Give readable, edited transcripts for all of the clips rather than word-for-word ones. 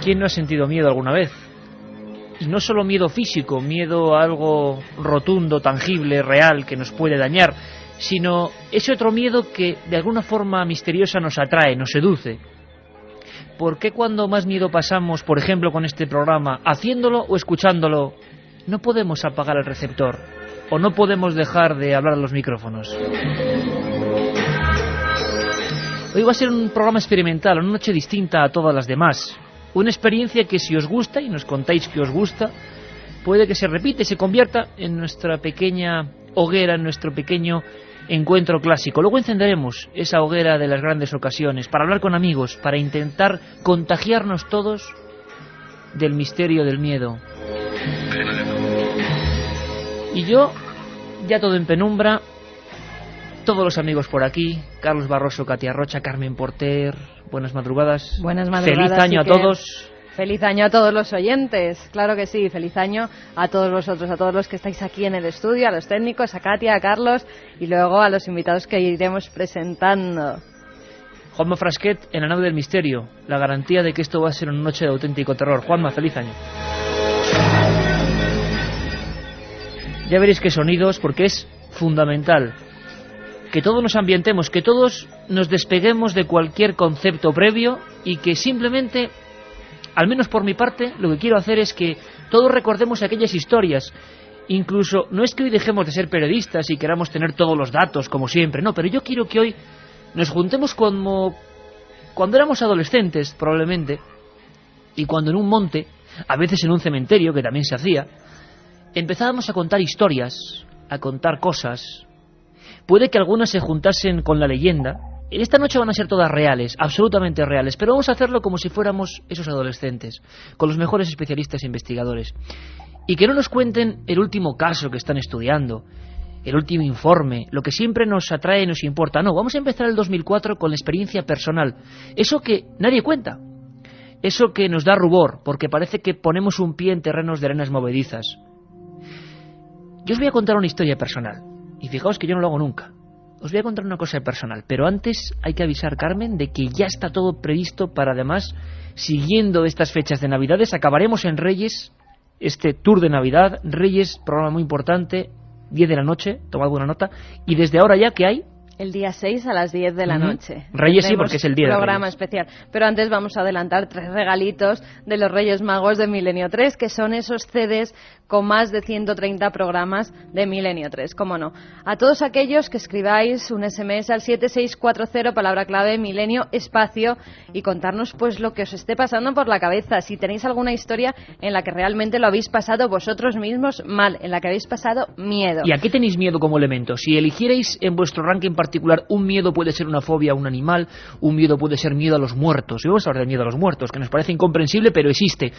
¿Quién no ha sentido miedo alguna vez? Y no solo miedo físico, miedo a algo rotundo, tangible, real, que nos puede dañar, sino ese otro miedo que de alguna forma misteriosa nos atrae, nos seduce. ¿Por qué cuando más miedo pasamos, por ejemplo con este programa, haciéndolo o escuchándolo, no podemos apagar el receptor? ¿O no podemos dejar de hablar a los micrófonos? Hoy va a ser un programa experimental, una noche distinta a todas las demás. Una experiencia que si os gusta, y nos contáis que os gusta, puede que se repite, se convierta en nuestra pequeña hoguera, en nuestro pequeño encuentro clásico. Luego encenderemos esa hoguera de las grandes ocasiones para hablar con amigos, para intentar contagiarnos todos del misterio del miedo. Y yo, ya todo en penumbra, todos los amigos por aquí, Carlos Barroso, Katia Rocha, Carmen Porter, buenas madrugadas. Buenas madrugadas. Feliz año a todos. Feliz año a todos los oyentes, claro que sí, feliz año a todos vosotros, a todos los que estáis aquí en el estudio, a los técnicos, a Katia, a Carlos y luego a los invitados que iremos presentando. Juanma Frasquet en la nave del misterio, la garantía de que esto va a ser una noche de auténtico terror. Juanma, feliz año. Ya veréis qué sonidos, porque es fundamental que todos nos ambientemos, que todos nos despeguemos de cualquier concepto previo y que simplemente, al menos por mi parte, lo que quiero hacer es que todos recordemos aquellas historias. Incluso, no es que hoy dejemos de ser periodistas y queramos tener todos los datos, como siempre, no, pero yo quiero que hoy nos juntemos como cuando éramos adolescentes, probablemente, y cuando en un monte, a veces en un cementerio, que también se hacía, empezábamos a contar historias, a contar cosas. Puede que algunas se juntasen con la leyenda. En esta noche van a ser todas reales, absolutamente reales, pero vamos a hacerlo como si fuéramos esos adolescentes, con los mejores especialistas e investigadores. Y que no nos cuenten el último caso que están estudiando, el último informe, lo que siempre nos atrae y nos importa. No, vamos a empezar el 2004 con la experiencia personal. Eso que nadie cuenta, eso que nos da rubor, porque parece que ponemos un pie en terrenos de arenas movedizas. Yo os voy a contar una historia personal, y fijaos que yo no lo hago nunca. Os voy a contar una cosa personal, pero antes hay que avisar, Carmen, de que ya está todo previsto para, además, siguiendo estas fechas de Navidades, acabaremos en Reyes, este tour de Navidad, Reyes, programa muy importante, 10 de la noche, tomad buena nota, y desde ahora ya, ¿qué hay? El día 6 a las 10 de la noche. Reyes sí, porque es el día de programa Reyes. Especial. Pero antes vamos a adelantar 3 regalitos de los Reyes Magos de Milenio 3, que son esos CDs con más de 130 programas de Milenio 3, cómo no. A todos aquellos que escribáis un SMS al 7640, palabra clave, Milenio, espacio, y contarnos pues lo que os esté pasando por la cabeza. Si tenéis alguna historia en la que realmente lo habéis pasado vosotros mismos mal, en la que habéis pasado miedo. ¿Y a qué tenéis miedo como elemento? Si eligierais en vuestro ranking particular, un miedo puede ser una fobia a un animal, un miedo puede ser miedo a los muertos. Y vamos a hablar de miedo a los muertos, que nos parece incomprensible, pero existe.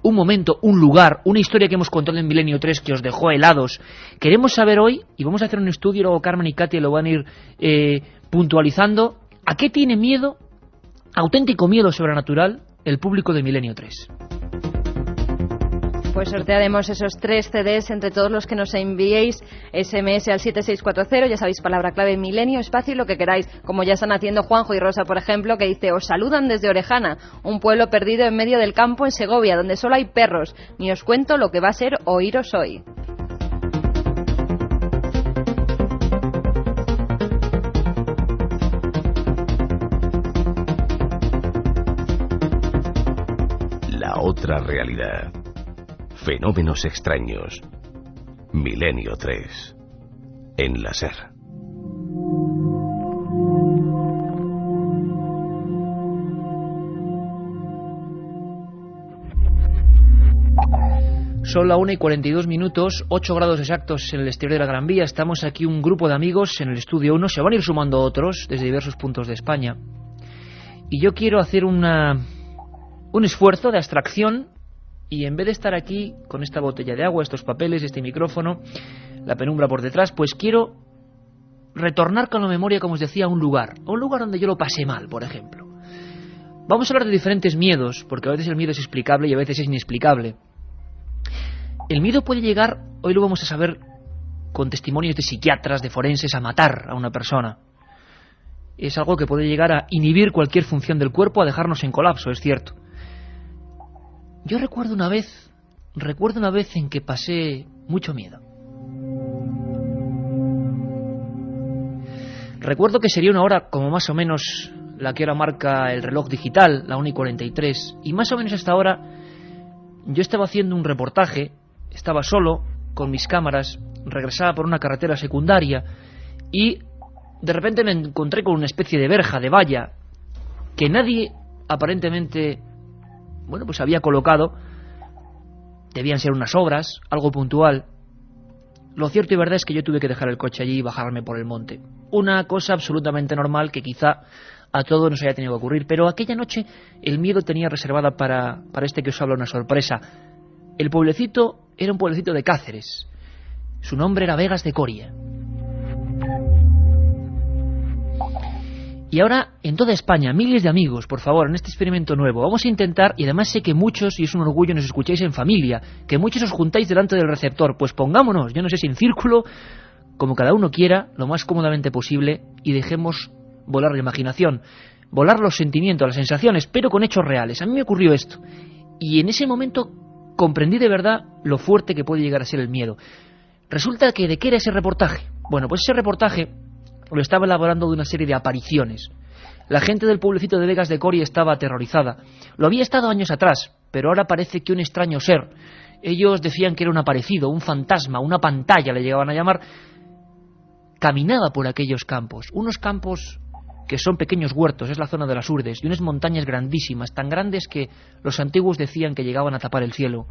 Un momento, un lugar, una historia que hemos contado en Milenio 3 que os dejó helados. Queremos saber hoy, y vamos a hacer un estudio, luego Carmen y Katia lo van a ir puntualizando, ¿a qué tiene miedo, auténtico miedo sobrenatural, el público de Milenio 3? Pues sortearemos esos 3 CDs entre todos los que nos enviéis SMS al 7640, ya sabéis, palabra clave Milenio, espacio y lo que queráis, como ya están haciendo Juanjo y Rosa, por ejemplo, que dice: os saludan desde Orejana, un pueblo perdido en medio del campo en Segovia, donde solo hay perros, ni os cuento lo que va a ser oíros hoy. La otra realidad. Fenómenos extraños. Milenio 3. En la SER. Son la 1:42, 8 grados exactos en el exterior de la Gran Vía. Estamos aquí un grupo de amigos en el estudio 1. Se van a ir sumando otros desde diversos puntos de España. Y yo quiero hacer un esfuerzo de abstracción. Y en vez de estar aquí con esta botella de agua, estos papeles, este micrófono, la penumbra por detrás, pues quiero retornar con la memoria, como os decía, a un lugar donde yo lo pasé mal, por ejemplo. Vamos a hablar de diferentes miedos, porque a veces el miedo es explicable y a veces es inexplicable. El miedo puede llegar, hoy lo vamos a saber, con testimonios de psiquiatras, de forenses, a matar a una persona. Es algo que puede llegar a inhibir cualquier función del cuerpo, a dejarnos en colapso, es cierto. Yo recuerdo una vez en que pasé mucho miedo. Recuerdo que sería una hora como más o menos la que ahora marca el reloj digital, la 1:43, y más o menos hasta ahora yo estaba haciendo un reportaje, estaba solo, con mis cámaras, regresaba por una carretera secundaria y de repente me encontré con una especie de verja, de valla, que nadie aparentemente, bueno, pues había colocado. Debían ser unas obras, algo puntual. Lo cierto y verdad es que yo tuve que dejar el coche allí y bajarme por el monte. Una cosa absolutamente normal que quizá a todos nos haya tenido que ocurrir, pero aquella noche el miedo tenía reservada para este que os habla una sorpresa. El pueblecito era un pueblecito de Cáceres. Su nombre era Vegas de Coria. Y ahora, en toda España, miles de amigos, por favor, en este experimento nuevo, vamos a intentar, y además sé que muchos, y es un orgullo, nos escucháis en familia, que muchos os juntáis delante del receptor, pues pongámonos, yo no sé si en círculo, como cada uno quiera, lo más cómodamente posible, y dejemos volar la imaginación, volar los sentimientos, las sensaciones, pero con hechos reales. A mí me ocurrió esto, y en ese momento comprendí de verdad lo fuerte que puede llegar a ser el miedo. Resulta que, ¿de qué era ese reportaje? Bueno, pues ese reportaje lo estaba elaborando de una serie de apariciones. La gente del pueblecito de Vegas de Coria estaba aterrorizada. Lo había estado años atrás, pero ahora parece que un extraño ser, ellos decían que era un aparecido, un fantasma, una pantalla le llegaban a llamar, caminaba por aquellos campos. Unos campos que son pequeños huertos, es la zona de las Urdes, y unas montañas grandísimas, tan grandes que los antiguos decían que llegaban a tapar el cielo.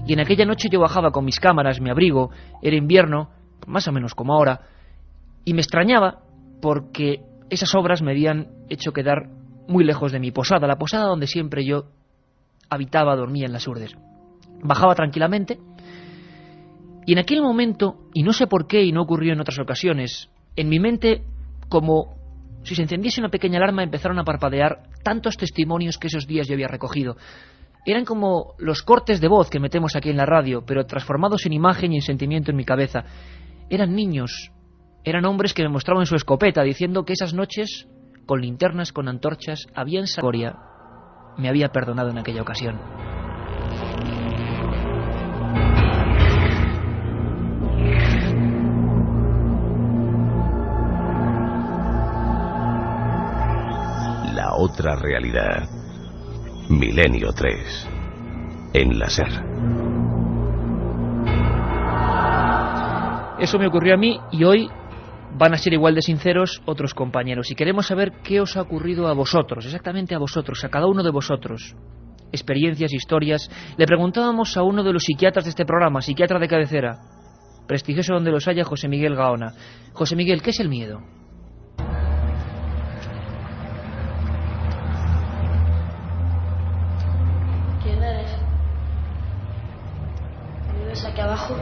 Y en aquella noche yo bajaba con mis cámaras, mi abrigo, era invierno, más o menos como ahora, y me extrañaba porque esas obras me habían hecho quedar muy lejos de mi posada, la posada donde siempre yo habitaba, dormía en las Urdes. Bajaba tranquilamente y en aquel momento, y no sé por qué y no ocurrió en otras ocasiones, en mi mente, como si se encendiese una pequeña alarma, empezaron a parpadear tantos testimonios que esos días yo había recogido. Eran como los cortes de voz que metemos aquí en la radio, pero transformados en imagen y en sentimiento en mi cabeza. Eran niños, eran hombres que me mostraban su escopeta, diciendo que esas noches, con linternas, con antorchas, habían Coria, me había perdonado en aquella ocasión. La otra realidad. Milenio 3. En la SER. Eso me ocurrió a mí y hoy van a ser igual de sinceros otros compañeros. Y queremos saber qué os ha ocurrido a vosotros, exactamente a vosotros, a cada uno de vosotros. Experiencias, historias. Le preguntábamos a uno de los psiquiatras de este programa, psiquiatra de cabecera, prestigioso donde los haya, José Miguel Gaona. José Miguel, ¿qué es el miedo? ¿Quién eres? ¿Vives aquí abajo?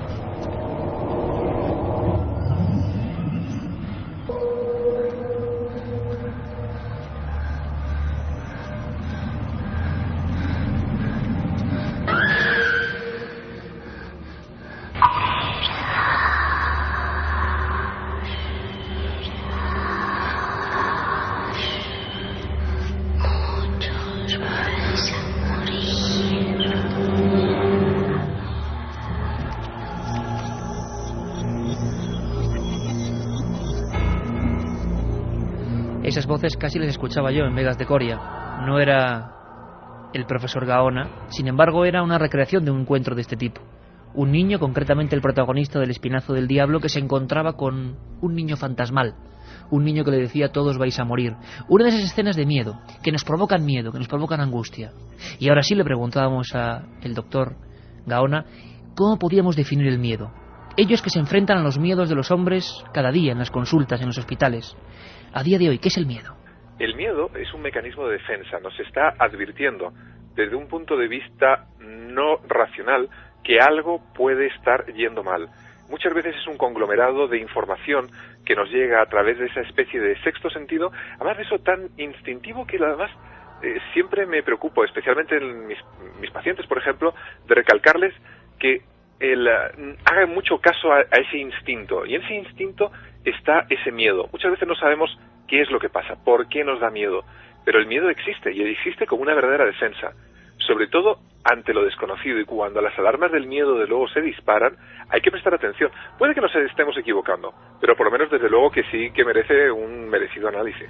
Esas voces casi las escuchaba yo en Vegas de Coria. No era el profesor Gaona, sin embargo era una recreación de un encuentro de este tipo. Un niño, concretamente el protagonista del Espinazo del Diablo, que se encontraba con un niño fantasmal. Un niño que le decía: todos vais a morir. Una de esas escenas de miedo, que nos provocan miedo, que nos provocan angustia. Y ahora sí le preguntábamos al doctor Gaona cómo podíamos definir el miedo. Ellos que se enfrentan a los miedos de los hombres cada día en las consultas, en los hospitales. A día de hoy, ¿qué es el miedo? El miedo es un mecanismo de defensa, nos está advirtiendo desde un punto de vista no racional que algo puede estar yendo mal. Muchas veces es un conglomerado de información que nos llega a través de esa especie de sexto sentido, además de eso tan instintivo que además siempre me preocupo, especialmente en mis pacientes, por ejemplo, de recalcarles que hagan mucho caso a ese instinto, y en ese instinto está ese miedo. Muchas veces no sabemos qué es lo que pasa, por qué nos da miedo, Pero el miedo existe, y existe como una verdadera defensa, sobre todo ante lo desconocido, y cuando las alarmas del miedo de luego se disparan, hay que prestar atención. Puede que nos estemos equivocando, pero por lo menos desde luego que sí que merece un merecido análisis.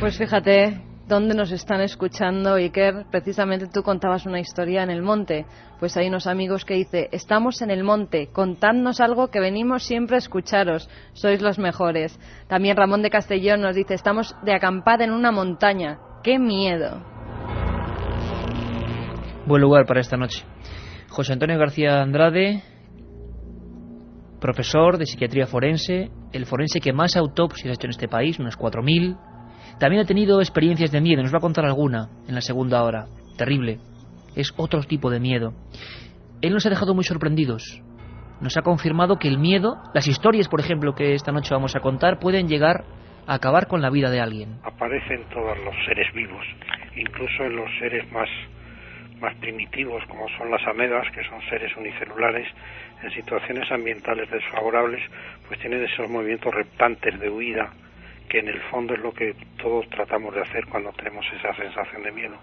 Pues fíjate dónde nos están escuchando, Iker. Precisamente tú contabas una historia en el monte. Pues hay unos amigos que dice: estamos en el monte, contadnos algo que venimos siempre a escucharos, sois los mejores. También Ramón de Castellón nos dice: estamos de acampada en una montaña, ¡qué miedo! Buen lugar para esta noche. José Antonio García Andrade, profesor de psiquiatría forense, el forense que más autopsias ha hecho en este país, unas 4.000. También ha tenido experiencias de miedo, nos va a contar alguna en la segunda hora. Terrible, es otro tipo de miedo. Él nos ha dejado muy sorprendidos. Nos ha confirmado que el miedo, las historias, por ejemplo, que esta noche vamos a contar, pueden llegar a acabar con la vida de alguien. Aparecen todos los seres vivos, incluso en los seres más primitivos, como son las amebas, que son seres unicelulares. En situaciones ambientales desfavorables, pues tienen esos movimientos reptantes de huida, que en el fondo es lo que todos tratamos de hacer cuando tenemos esa sensación de miedo,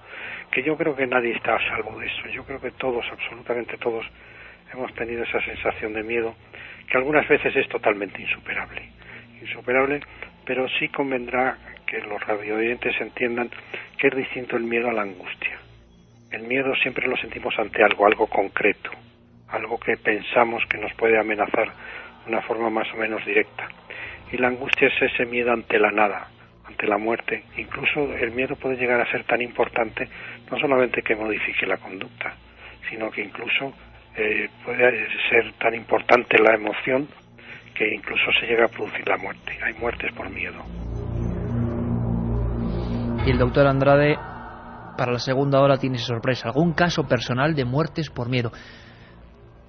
que yo creo que nadie está a salvo de eso. Yo creo que todos, absolutamente todos, hemos tenido esa sensación de miedo, que algunas veces es totalmente insuperable, pero sí convendrá que los radioyentes entiendan que es distinto el miedo a la angustia. El miedo siempre lo sentimos ante algo concreto, algo que pensamos que nos puede amenazar de una forma más o menos directa. Y la angustia es ese miedo ante la nada, ante la muerte. Incluso el miedo puede llegar a ser tan importante, no solamente que modifique la conducta, sino que incluso puede ser tan importante la emoción que incluso se llega a producir la muerte. Hay muertes por miedo. Y el doctor Andrade, para la segunda hora, tiene esa sorpresa. ¿Algún caso personal de muertes por miedo?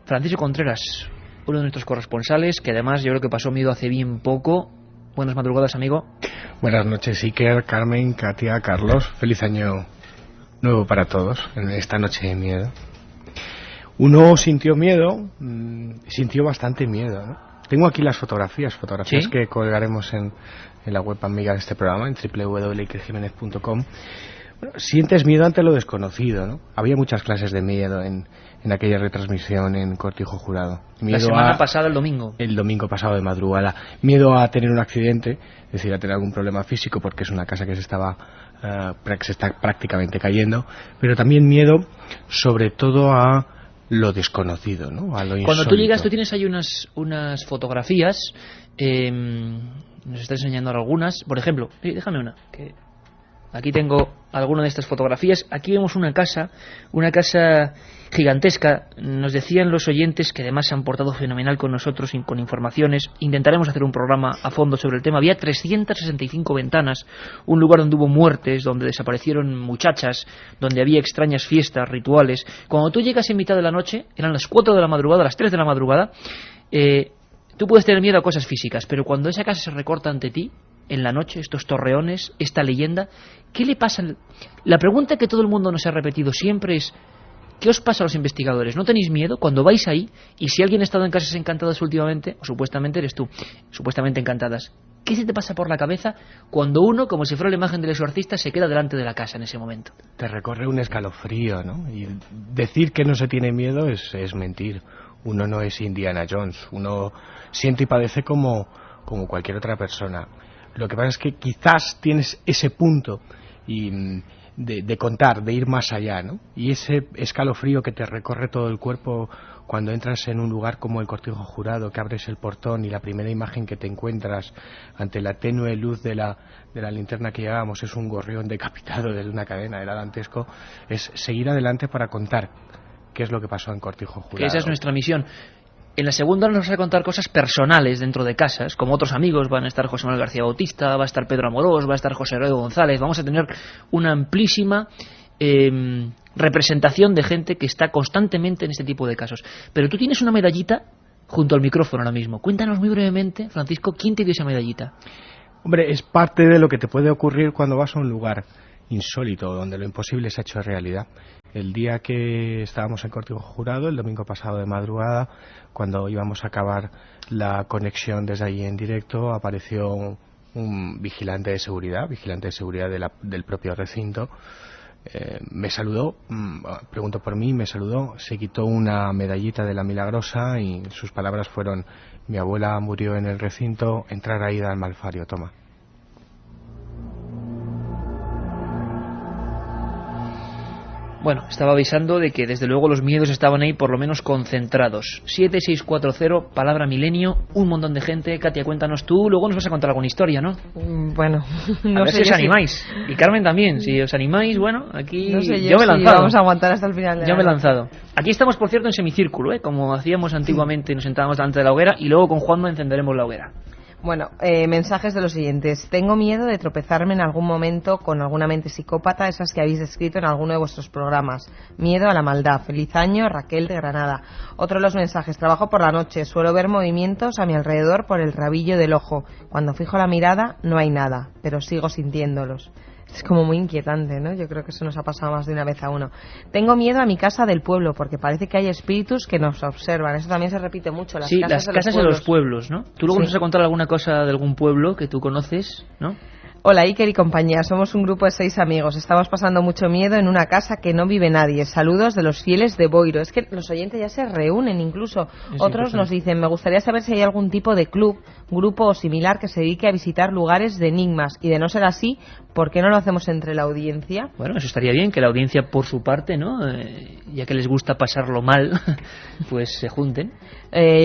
Francisco Contreras, uno de nuestros corresponsales, que además yo creo que pasó miedo hace bien poco. Buenas madrugadas, amigo. Buenas noches, Iker, Carmen, Katia, Carlos. Feliz año nuevo para todos en esta noche de miedo. Uno sintió miedo, sintió bastante miedo, ¿no? Tengo aquí las fotografías ¿Sí? Que colgaremos en la web amiga de este programa, en www.ikerjimenez.com. Bueno, sientes miedo ante lo desconocido, ¿no? Había muchas clases de miedo en aquella retransmisión en Cortijo Jurado. Miedo la semana pasada, el domingo. El domingo pasado de madrugada. Miedo a tener un accidente, es decir, a tener algún problema físico porque es una casa que se está prácticamente cayendo, pero también miedo sobre todo a lo desconocido, ¿no? A lo insólito. Cuando tú llegas, tú tienes ahí unas fotografías, nos está enseñando ahora algunas, por ejemplo, déjame una, que aquí tengo alguna de estas fotografías. Aquí vemos una casa gigantesca. Nos decían los oyentes, que además se han portado fenomenal con nosotros, con informaciones. Intentaremos hacer un programa a fondo sobre el tema. Había 365 ventanas, un lugar donde hubo muertes, donde desaparecieron muchachas, donde había extrañas fiestas, rituales. Cuando tú llegas en mitad de la noche, eran las 4 de la madrugada, las 3 de la madrugada, tú puedes tener miedo a cosas físicas, pero cuando esa casa se recorta ante ti, en la noche, estos torreones, esta leyenda, ¿qué le pasa? La pregunta que todo el mundo nos ha repetido siempre es: ¿qué os pasa a los investigadores? ¿No tenéis miedo cuando vais ahí? Y si alguien ha estado en casas encantadas últimamente, o supuestamente eres tú, supuestamente encantadas, ¿qué se te pasa por la cabeza cuando uno, como si fuera la imagen del exorcista, se queda delante de la casa en ese momento? Te recorre un escalofrío, ¿no? Y decir que no se tiene miedo es mentir. Uno no es Indiana Jones, uno siente y padece como cualquier otra persona. Lo que pasa es que quizás tienes ese punto de contar, de ir más allá, ¿no? Y ese escalofrío que te recorre todo el cuerpo cuando entras en un lugar como el Cortijo Jurado, que abres el portón y la primera imagen que te encuentras ante la tenue luz de la linterna que llevábamos es un gorrión decapitado desde una cadena, era dantesco. Es seguir adelante para contar qué es lo que pasó en Cortijo Jurado. Que esa es nuestra misión. En la segunda nos va a contar cosas personales dentro de casas, como otros amigos. Van a estar José Manuel García Bautista, va a estar Pedro Amorós, va a estar José Herodo González. Vamos a tener una amplísima representación de gente que está constantemente en este tipo de casos. Pero tú tienes una medallita junto al micrófono ahora mismo. Cuéntanos muy brevemente, Francisco, ¿quién te dio esa medallita? Hombre, es parte de lo que te puede ocurrir cuando vas a un lugar insólito, donde lo imposible se ha hecho realidad. El día que estábamos en Cortijo Jurado, el domingo pasado de madrugada, cuando íbamos a acabar la conexión desde allí en directo, apareció un vigilante de seguridad del propio recinto. Me saludó, preguntó por mí, me saludó, se quitó una medallita de la Milagrosa y sus palabras fueron: mi abuela murió en el recinto, entrar ahí da al malfario, toma. Bueno, estaba avisando de que desde luego los miedos estaban ahí por lo menos concentrados. 7640, palabra milenio, un montón de gente. Katia, cuéntanos tú, luego nos vas a contar alguna historia, ¿no? Bueno, no a ver sé si os animáis. Y Carmen también, si os animáis, bueno, aquí no sé yo me he lanzado. Vamos a aguantar hasta el final. Yo me he lanzado. Aquí estamos, por cierto, en semicírculo, como hacíamos antiguamente, nos sentábamos delante de la hoguera y luego con Juanma encenderemos la hoguera. Bueno, mensajes de los siguientes. Tengo miedo de tropezarme en algún momento con alguna mente psicópata, esas que habéis descrito en alguno de vuestros programas. Miedo a la maldad. Feliz año, Raquel de Granada. Otro de los mensajes. Trabajo por la noche. Suelo ver movimientos a mi alrededor por el rabillo del ojo. Cuando fijo la mirada no hay nada, pero sigo sintiéndolos. Es como muy inquietante, ¿no? Yo creo que eso nos ha pasado más de una vez a uno. Tengo miedo a mi casa del pueblo, porque parece que hay espíritus que nos observan. Eso también se repite mucho. Las casas de los pueblos, ¿no? Tú luego nos vas a contar alguna cosa de algún pueblo que tú conoces, ¿no? Hola Iker y compañía, somos un grupo de 6 amigos. Estamos pasando mucho miedo en una casa que no vive nadie. Saludos de los fieles de Boiro. Es que los oyentes ya se reúnen incluso. Otros nos dicen, me gustaría saber si hay algún tipo de club, grupo o similar que se dedique a visitar lugares de enigmas. Y de no ser así, ¿por qué no lo hacemos entre la audiencia? Bueno, eso estaría bien, que la audiencia por su parte, ¿no? Ya que les gusta pasarlo mal, pues se junten.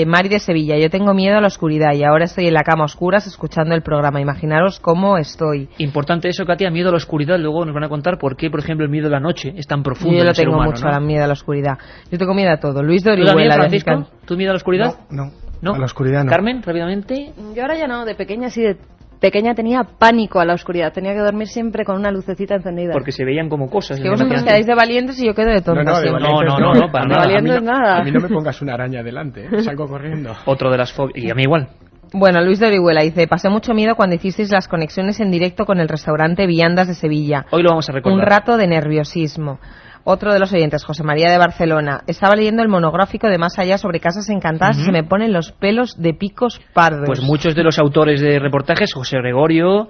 Mari de Sevilla, yo tengo miedo a la oscuridad y ahora estoy en la cama a oscuras escuchando el programa. Imaginaros cómo estoy. Importante eso, Katia, miedo a la oscuridad. Luego nos van a contar por qué, por ejemplo, el miedo a la noche es tan profundo. Yo lo en el ser tengo humano, mucho, ¿no? al miedo a la oscuridad. Yo tengo miedo a todo. Luis de ¿Tú también, Orihuela. Francisco? ¿Tú miedo a la oscuridad? No, a la oscuridad no. Carmen, rápidamente. Yo ahora ya no, de pequeña sí, de pequeña tenía pánico a la oscuridad. Tenía que dormir siempre con una lucecita encendida. Porque se veían como cosas. Que vosotros quedáis de valientes y yo quedo de tonta. No, para nada. Valientes nada. A mí no me pongas una araña delante, salgo corriendo. Otro de las fobias. Y a mí igual. Bueno, Luis de Orihuela dice, pasé mucho miedo cuando hicisteis las conexiones en directo con el restaurante Viandas de Sevilla. Hoy lo vamos a recordar. Un rato de nerviosismo. Otro de los oyentes, José María de Barcelona. Estaba leyendo el monográfico de Más Allá sobre casas encantadas y se me ponen los pelos de picos pardos. Pues muchos de los autores de reportajes, José Gregorio,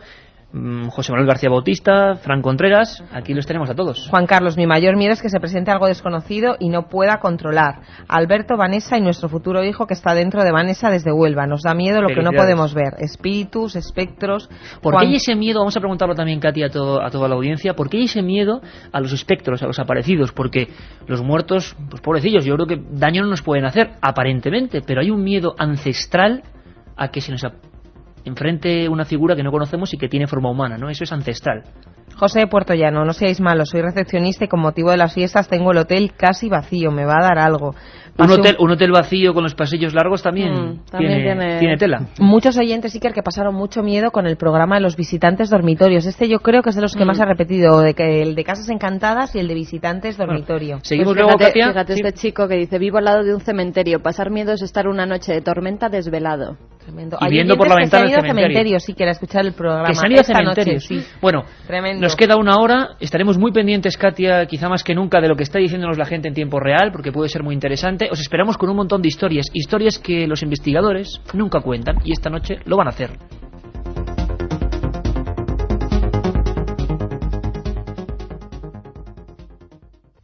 José Manuel García Bautista, Fran Contreras, aquí los tenemos a todos. Juan Carlos, mi mayor miedo es que se presente algo desconocido y no pueda controlar. Alberto, Vanessa y nuestro futuro hijo que está dentro de Vanessa desde Huelva. Nos da miedo lo que no podemos ver. Espíritus, espectros... ¿Por qué hay ese miedo? Vamos a preguntarlo también, Katia, a toda la audiencia. ¿Por qué hay ese miedo a los espectros, a los aparecidos? Porque los muertos, pues pobrecillos, yo creo que daño no nos pueden hacer, aparentemente, pero hay un miedo ancestral a que se nos enfrente una figura que no conocemos y que tiene forma humana, ¿no? Eso es ancestral. José de Puerto Llano, no seáis malos, soy recepcionista y con motivo de las fiestas tengo el hotel casi vacío, me va a dar algo. Un hotel vacío con los pasillos largos también tiene tela. Muchos oyentes, Iker, que pasaron mucho miedo con el programa de los visitantes dormitorios. Este yo creo que es de los que más ha repetido, el de Casas Encantadas y el de visitantes dormitorio. Bueno, seguimos pues luego, Katia. Fíjate, este chico que dice, vivo al lado de un cementerio, pasar miedo es estar una noche de tormenta desvelado. Tremendo. Y viendo por la ventana del cementerio, sí, quiera escuchar el programa. Que se han ido a esta cementerios. Noche, sí. Bueno, tremendo. Nos queda una hora, estaremos muy pendientes, Katia, quizá más que nunca, de lo que está diciéndonos la gente en tiempo real, porque puede ser muy interesante. Os esperamos con un montón de historias que los investigadores nunca cuentan, y esta noche lo van a hacer.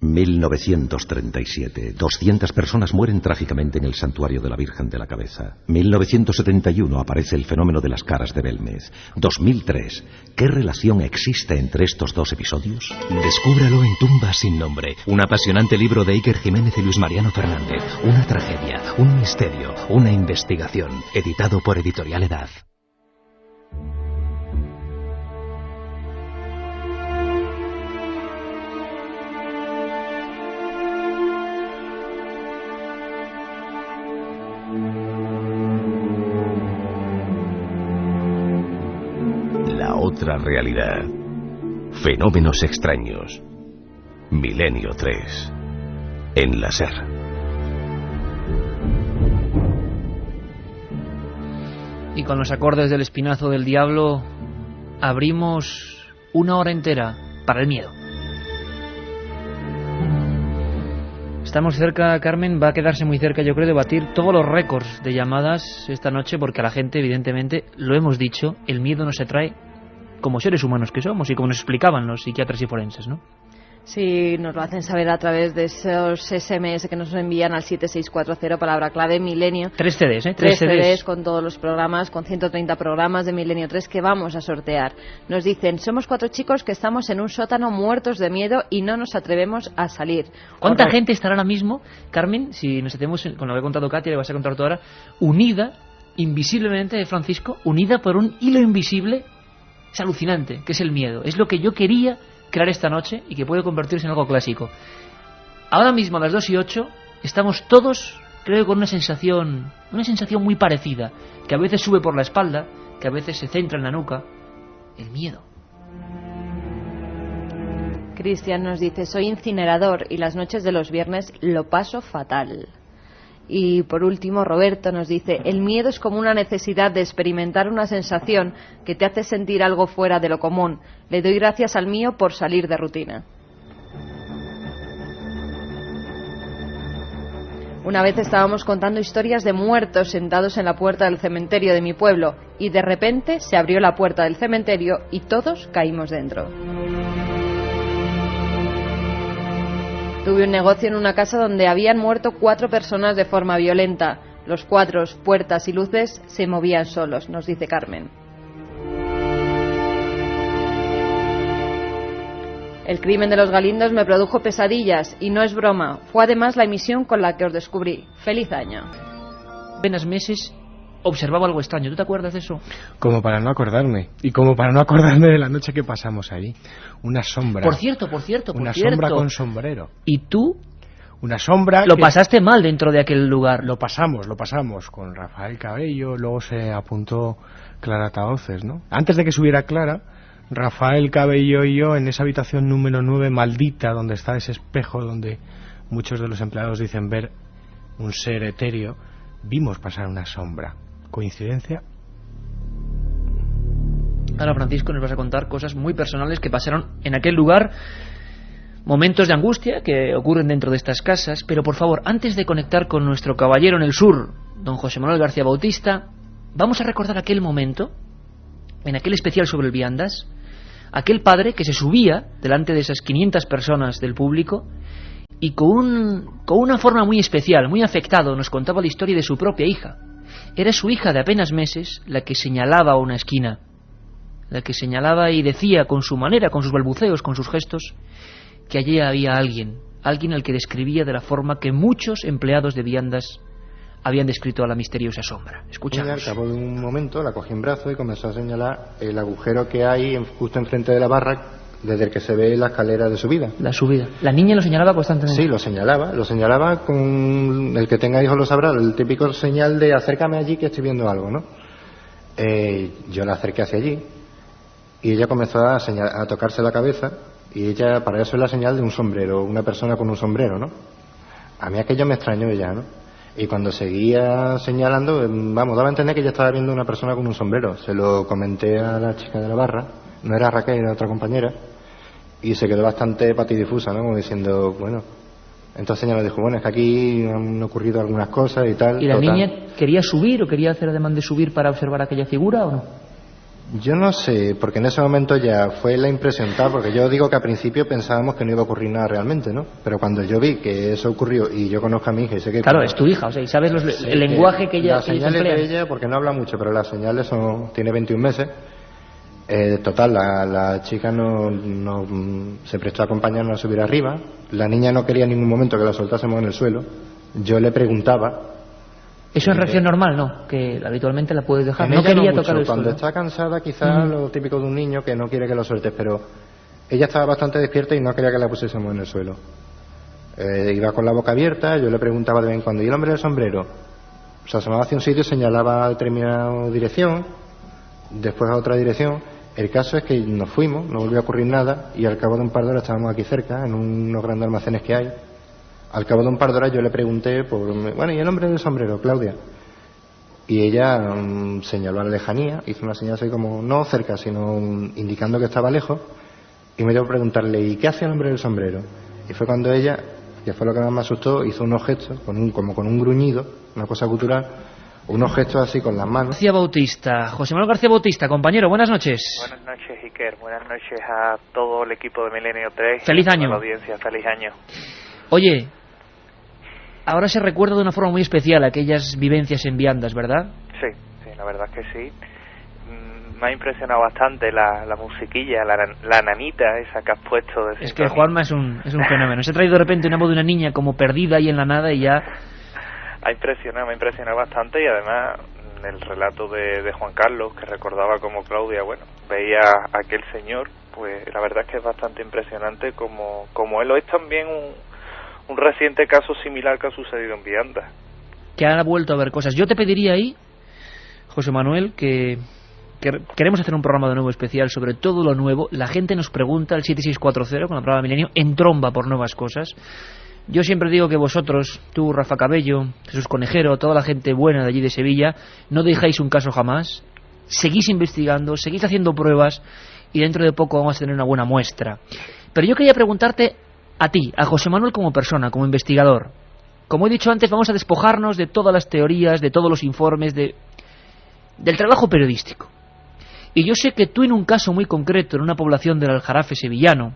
...1937... 200 personas mueren trágicamente en el santuario de la Virgen de la Cabeza. 1971... aparece el fenómeno de las caras de Belmez. 2003... ¿qué relación existe entre estos dos episodios? Descúbralo en Tumba sin nombre. Un apasionante libro de Iker Jiménez y Luis Mariano Fernández. Una tragedia, un misterio, una investigación. Editado por Editorial Edad. Otra realidad. Fenómenos extraños. Milenio 3. En la SER. Y con los acordes del Espinazo del Diablo abrimos una hora entera para el miedo. Estamos cerca, Carmen, va a quedarse muy cerca, yo creo, de batir todos los récords de llamadas esta noche, porque a la gente, evidentemente, lo hemos dicho, el miedo no se trae como seres humanos que somos y como nos explicaban los psiquiatras y forenses, ¿no? Sí, nos lo hacen saber a través de esos SMS que nos envían al 7640, palabra clave Milenio. 3 CDs, ¿eh? 3 CDs con todos los programas, con 130 programas de Milenio 3 que vamos a sortear. Nos dicen, somos 4 chicos que estamos en un sótano muertos de miedo y no nos atrevemos a salir. ¿Cuánta gente estará ahora mismo, Carmen, si nos hacemos, con lo que ha contado Katia, le vas a contar tú ahora, unida, invisiblemente, Francisco, unida por un hilo invisible? Es alucinante, que es el miedo. Es lo que yo quería crear esta noche y que puede convertirse en algo clásico. Ahora mismo a las 2:08 estamos todos, creo, con una sensación muy parecida, que a veces sube por la espalda, que a veces se centra en la nuca, el miedo. Cristian nos dice, soy incinerador y las noches de los viernes lo paso fatal. Y por último, Roberto nos dice, el miedo es como una necesidad de experimentar una sensación que te hace sentir algo fuera de lo común. Le doy gracias al mío por salir de rutina. Una vez estábamos contando historias de muertos sentados en la puerta del cementerio de mi pueblo y de repente se abrió la puerta del cementerio y todos caímos dentro. Tuve un negocio en una casa donde habían muerto 4 personas de forma violenta. Los cuadros, puertas y luces se movían solos, nos dice Carmen. El crimen de los Galindos me produjo pesadillas y no es broma. Fue además la emisión con la que os descubrí. ¡Feliz año! Apenas meses observaba algo extraño. ¿Tú te acuerdas de eso? Como para no acordarme. Y como para no acordarme de la noche que pasamos ahí. Una sombra. Por cierto. Una sombra con sombrero. ¿Y tú? Una sombra. Lo pasaste mal dentro de aquel lugar. Lo pasamos con Rafael Cabello. Luego se apuntó Clara Tahoces, ¿no? Antes de que subiera Clara, Rafael Cabello y yo en esa habitación número 9 maldita, donde está ese espejo donde muchos de los empleados dicen ver un ser etéreo, vimos pasar una sombra. ¿Coincidencia? Ahora, Francisco, nos vas a contar cosas muy personales que pasaron en aquel lugar, momentos de angustia que ocurren dentro de estas casas, pero por favor, antes de conectar con nuestro caballero en el sur, don José Manuel García Bautista, vamos a recordar aquel momento, en aquel especial sobre el viandas, aquel padre que se subía delante de esas 500 personas del público y con una forma muy especial, muy afectado, nos contaba la historia de su propia hija. Era su hija de apenas meses la que señalaba una esquina, la que señalaba y decía con su manera, con sus balbuceos, con sus gestos, que allí había alguien al que describía de la forma que muchos empleados de viandas habían descrito a la misteriosa sombra. Escuchamos. Al cabo de un momento la cogí en brazo y comenzó a señalar el agujero que hay justo enfrente de la barra, desde el que se ve la escalera de subida. La subida. La niña lo señalaba constantemente. Sí, lo señalaba con, el que tenga hijos lo sabrá, el típico señal de acércame allí que estoy viendo algo, ¿no? Yo la acerqué hacia allí y ella comenzó a tocarse la cabeza y ella, para eso es la señal de un sombrero, una persona con un sombrero, ¿no? A mí aquello me extrañó ya, ¿no? Y cuando seguía señalando, daba a entender que ella estaba viendo una persona con un sombrero. Se lo comenté a la chica de la barra, no era Raquel, era otra compañera, y se quedó bastante patidifusa, ¿no? Como diciendo, bueno. Entonces ella me dijo, bueno, es que aquí han ocurrido algunas cosas y tal. ¿Y la niña quería subir o quería hacer ademán de subir para observar aquella figura o no? Yo no sé, porque en ese momento ya fue la impresión tal, porque yo digo que al principio pensábamos que no iba a ocurrir nada realmente, ¿no? Pero cuando yo vi que eso ocurrió y yo conozco a mi hija y sé que... Claro, es tu hija, o sea, y sabes el lenguaje que ella... Las señales de ella, porque no habla mucho, pero las señales tiene 21 meses. Total, la chica no se prestó a acompañarnos a subir arriba. La niña no quería en ningún momento que la soltásemos en el suelo. Yo le preguntaba... Eso es reacción normal, ¿no? Que habitualmente la puedes dejar. No quería mucho. Tocar el Cuando suelo. está cansada, quizás lo típico de un niño que no quiere que lo sueltes, pero ella estaba bastante despierta y no quería que la pusiésemos en el suelo. Iba con la boca abierta, yo le preguntaba de vez en cuando, ¿y el hombre del sombrero? Se asomaba hacia un sitio, señalaba a determinada dirección, después a otra dirección. El caso es que nos fuimos, no volvió a ocurrir nada, y al cabo de un par de horas estábamos aquí cerca, en unos grandes almacenes que hay. Al cabo de un par de horas yo le pregunté ¿y el hombre del sombrero, Claudia? Y ella señaló a la lejanía, hizo una señal así como, no cerca, sino indicando que estaba lejos, y me dio a preguntarle, ¿y qué hace el hombre del sombrero? Y fue cuando ella que fue lo que más me asustó, hizo unos gestos, como con un gruñido, una cosa cultural, unos gestos así con las manos. García Bautista, José Manuel García Bautista, compañero, buenas noches. Buenas noches, Iker, buenas noches a todo el equipo de Milenio 3. Feliz año. A la audiencia, feliz año. Oye, ahora se recuerda de una forma muy especial aquellas vivencias en viandas, ¿verdad? Sí, la verdad es que sí. Me ha impresionado bastante la musiquilla, la nanita esa que has puesto. De es que Juanma es un fenómeno. Se ha traído de repente una voz de una niña como perdida ahí en la nada y ya... Me ha impresionado bastante, y además el relato de Juan Carlos, que recordaba como Claudia, bueno, veía a aquel señor, pues la verdad es que es bastante impresionante como él. Lo es también un reciente caso similar que ha sucedido en viandas. Que han vuelto a ver cosas. Yo te pediría ahí, José Manuel, que queremos hacer un programa de nuevo especial sobre todo lo nuevo. La gente nos pregunta, el 7640 con la palabra Milenio, entromba por nuevas cosas. Yo siempre digo que vosotros, tú, Rafa Cabello, Jesús Conejero, toda la gente buena de allí de Sevilla, no dejáis un caso jamás, seguís investigando, seguís haciendo pruebas y dentro de poco vamos a tener una buena muestra. Pero yo quería preguntarte a ti, a José Manuel como persona, como investigador. Como he dicho antes, vamos a despojarnos de todas las teorías, de todos los informes, del trabajo periodístico. Y yo sé que tú en un caso muy concreto, en una población del Aljarafe sevillano,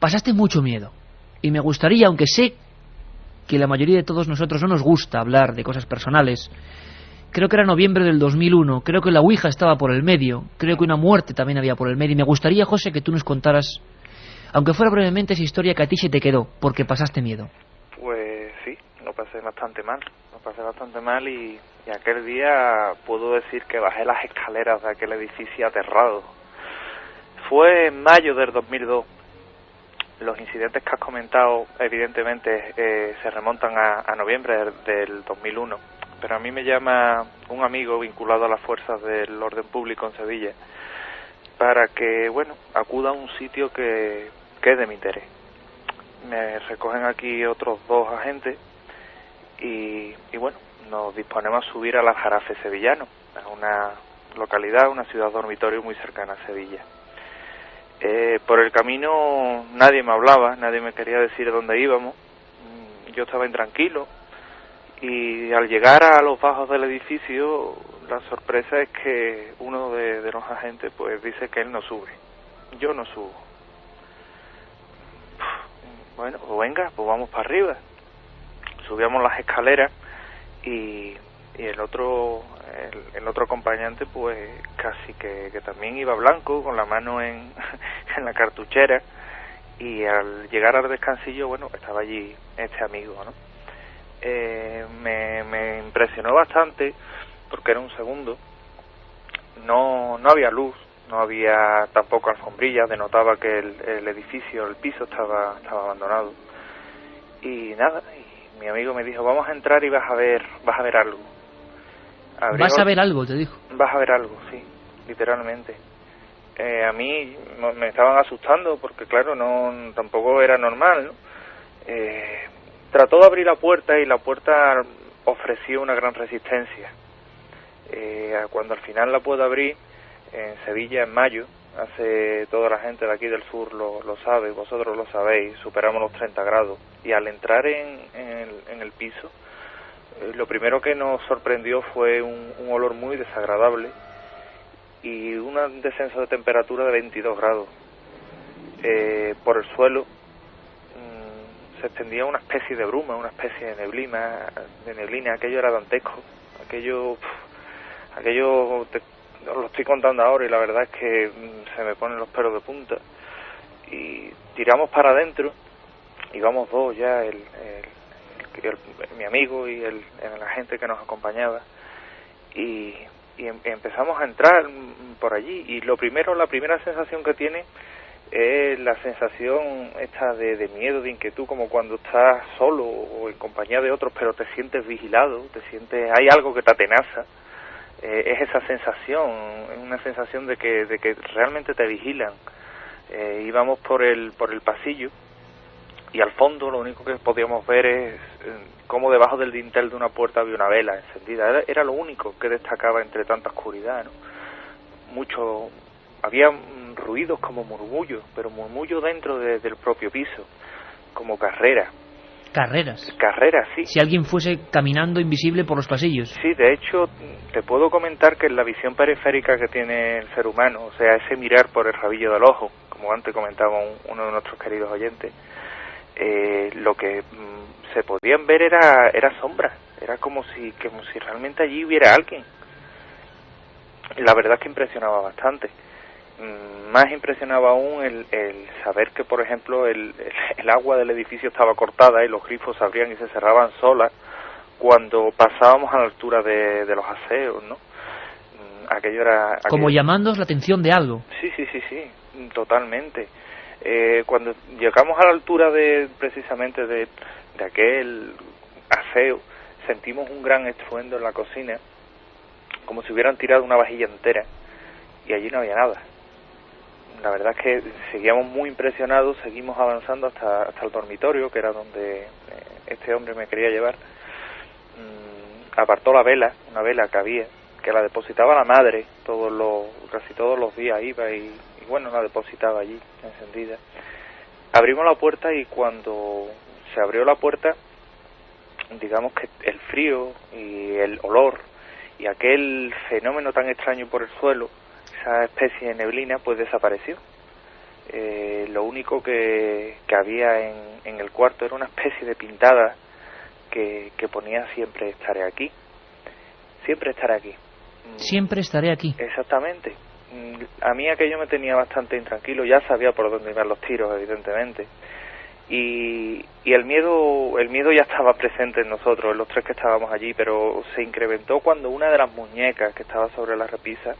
pasaste mucho miedo. Y me gustaría, aunque sé que la mayoría de todos nosotros no nos gusta hablar de cosas personales, creo que era noviembre del 2001, creo que la Ouija estaba por el medio, creo que una muerte también había por el medio, y me gustaría, José, que tú nos contaras, aunque fuera brevemente, esa historia que a ti se te quedó, porque pasaste miedo. Pues sí, lo pasé bastante mal y aquel día puedo decir que bajé las escaleras de aquel edificio aterrado. Fue en mayo del 2002. Los incidentes que has comentado, evidentemente, se remontan a noviembre del 2001, pero a mí me llama un amigo vinculado a las fuerzas del orden público en Sevilla para que, bueno, acuda a un sitio que es de mi interés. Me recogen aquí otros 2 agentes y bueno, nos disponemos a subir al Aljarafe sevillano, a una localidad, una ciudad dormitorio muy cercana a Sevilla. Por el camino nadie me hablaba, nadie me quería decir dónde íbamos. Yo estaba intranquilo y al llegar a los bajos del edificio la sorpresa es que uno de los agentes pues dice que él no sube. Yo no subo. Bueno, pues venga, pues vamos para arriba. Subíamos las escaleras y el otro acompañante pues casi que también iba blanco, con la mano en la cartuchera, y al llegar al descansillo, bueno, estaba allí este amigo, ¿no? Me impresionó bastante porque era un segundo, no había luz, no había tampoco alfombrillas, denotaba que el edificio, el piso estaba abandonado, y nada, y mi amigo me dijo, vamos a entrar y vas a ver algo. ¿Vas a ver algo? Te dijo. Vas a ver algo, sí, literalmente. A mí me estaban asustando porque, claro, tampoco era normal, ¿no? Trató de abrir la puerta y la puerta ofreció una gran resistencia. Cuando al final la puedo abrir, en Sevilla, en mayo, toda la gente de aquí del sur lo sabe, vosotros lo sabéis, superamos los 30 grados. Y al entrar en el piso, lo primero que nos sorprendió fue un olor muy desagradable y un descenso de temperatura de 22 grados. Por el suelo se extendía una especie de bruma, una especie de neblina. Aquello era dantesco. Aquello os lo estoy contando ahora y la verdad es que se me ponen los pelos de punta. Y tiramos para adentro, íbamos 2 ya, mi amigo y el agente que nos acompañaba, y empezamos a entrar por allí, y la primera sensación que tiene es la sensación esta de miedo, de inquietud, como cuando estás solo o en compañía de otros, pero te sientes vigilado, hay algo que te atenaza. Es esa sensación, es una sensación de que realmente te vigilan. Íbamos por el pasillo y al fondo lo único que podíamos ver es cómo debajo del dintel de una puerta había una vela encendida. Era lo único que destacaba entre tanta oscuridad, ¿no? Había ruidos como murmullos, pero murmullos dentro del propio piso. como carreras. Carreras, sí. Si alguien fuese caminando invisible por los pasillos. Sí, de hecho, te puedo comentar que la visión periférica que tiene el ser humano, o sea, ese mirar por el rabillo del ojo, como antes comentaba uno de nuestros queridos oyentes, lo que se podían ver era sombra, era como si realmente allí hubiera alguien. La verdad es que impresionaba bastante. Más impresionaba aún el saber que, por ejemplo, el agua del edificio estaba cortada y los grifos se abrían y se cerraban solas cuando pasábamos a la altura de los aseos, ¿no? Aquello era... Como llamándoos la atención de algo. Sí, totalmente. Cuando llegamos a la altura precisamente de aquel aseo, sentimos un gran estruendo en la cocina, como si hubieran tirado una vajilla entera, y allí no había nada. La verdad es que seguíamos muy impresionados, seguimos avanzando hasta el dormitorio, que era donde este hombre me quería llevar. Apartó la vela, una vela que había, que la depositaba la madre, casi todos los días iba y bueno, la depositaba allí, encendida. Abrimos la puerta y cuando se abrió la puerta, digamos que el frío y el olor y aquel fenómeno tan extraño por el suelo, esa especie de neblina, pues desapareció. Lo único que había en el cuarto era una especie de pintada que ponía siempre estaré aquí. Siempre estaré aquí. Siempre estaré aquí. Exactamente. A mí aquello me tenía bastante intranquilo, ya sabía por dónde iban los tiros, evidentemente. Y el miedo ya estaba presente en nosotros, en los tres que estábamos allí, pero se incrementó cuando una de las muñecas que estaba sobre la repisa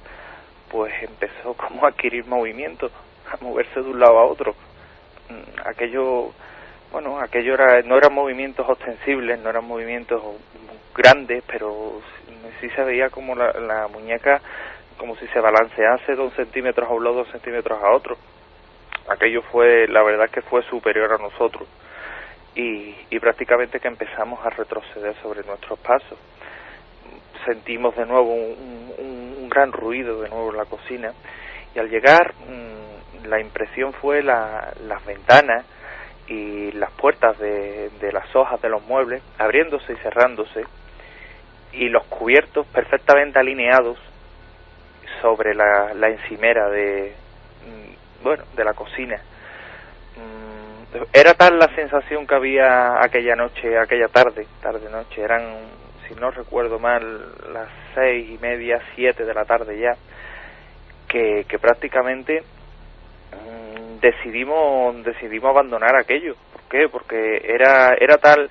pues empezó como a adquirir movimiento, a moverse de un lado a otro. Aquello no eran movimientos ostensibles, no eran movimientos grandes, pero sí se veía como la muñeca, como si se balancease 2 centímetros a un lado, 2 centímetros a otro. Aquello la verdad es que fue superior a nosotros, y prácticamente que empezamos a retroceder sobre nuestros pasos. Sentimos de nuevo un gran ruido de nuevo en la cocina, y al llegar la impresión fue las ventanas y las puertas de las hojas de los muebles abriéndose y cerrándose, y los cubiertos perfectamente alineados sobre la encimera de la cocina. Era tal la sensación que había aquella tarde-noche, eran, si no recuerdo mal, las 6:30, 7 de la tarde ya, que prácticamente decidimos abandonar aquello. ¿Por qué? Porque era tal,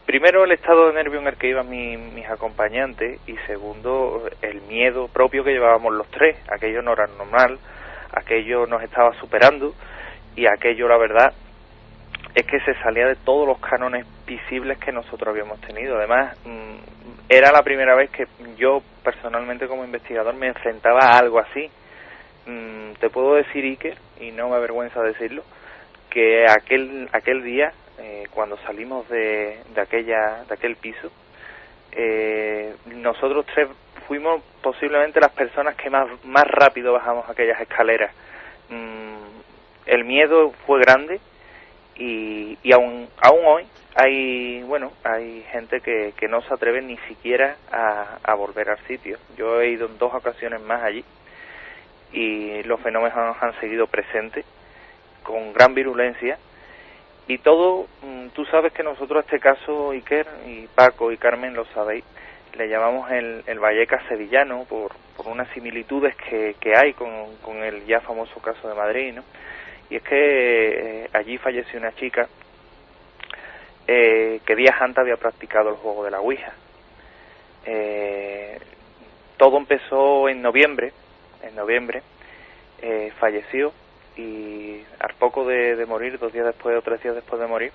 primero el estado de nervio en el que iban mis acompañantes, y segundo el miedo propio que llevábamos los tres. Aquello no era normal, aquello nos estaba superando, y aquello, la verdad, es que se salía de todos los cánones visibles que nosotros habíamos tenido. Además, era la primera vez que yo, personalmente, como investigador, me enfrentaba a algo así. Te puedo decir, Iker, y no me avergüenza decirlo, que aquel día, cuando salimos de aquel piso, nosotros tres fuimos posiblemente las personas que más rápido bajamos aquellas escaleras. El miedo fue grande, y aún hoy hay gente que no se atreve ni siquiera a volver al sitio. Yo he ido en 2 ocasiones más allí, y los fenómenos han seguido presentes con gran virulencia, y todo, tú sabes que nosotros a este caso, Iker y Paco y Carmen, lo sabéis, le llamamos el Vallecas sevillano por unas similitudes que hay con el ya famoso caso de Madrid, ¿no? Y es que allí falleció una chica que días antes había practicado el juego de la Ouija. Todo empezó en noviembre, falleció, y al poco de morir, 2 días después o 3 días después de morir,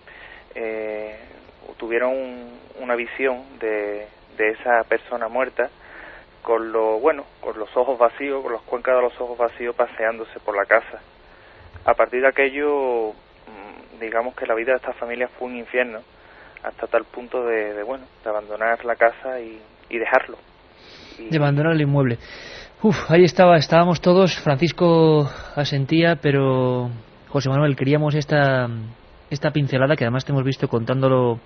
tuvieron una visión de esa persona muerta con los ojos vacíos, con las cuencas de los ojos vacíos, paseándose por la casa. A partir de aquello, digamos que la vida de esta familia fue un infierno, hasta tal punto de abandonar la casa y dejarlo. De abandonar el inmueble. Ahí estábamos todos. Francisco asentía, pero José Manuel, queríamos esta esta pincelada que además te hemos visto contándolo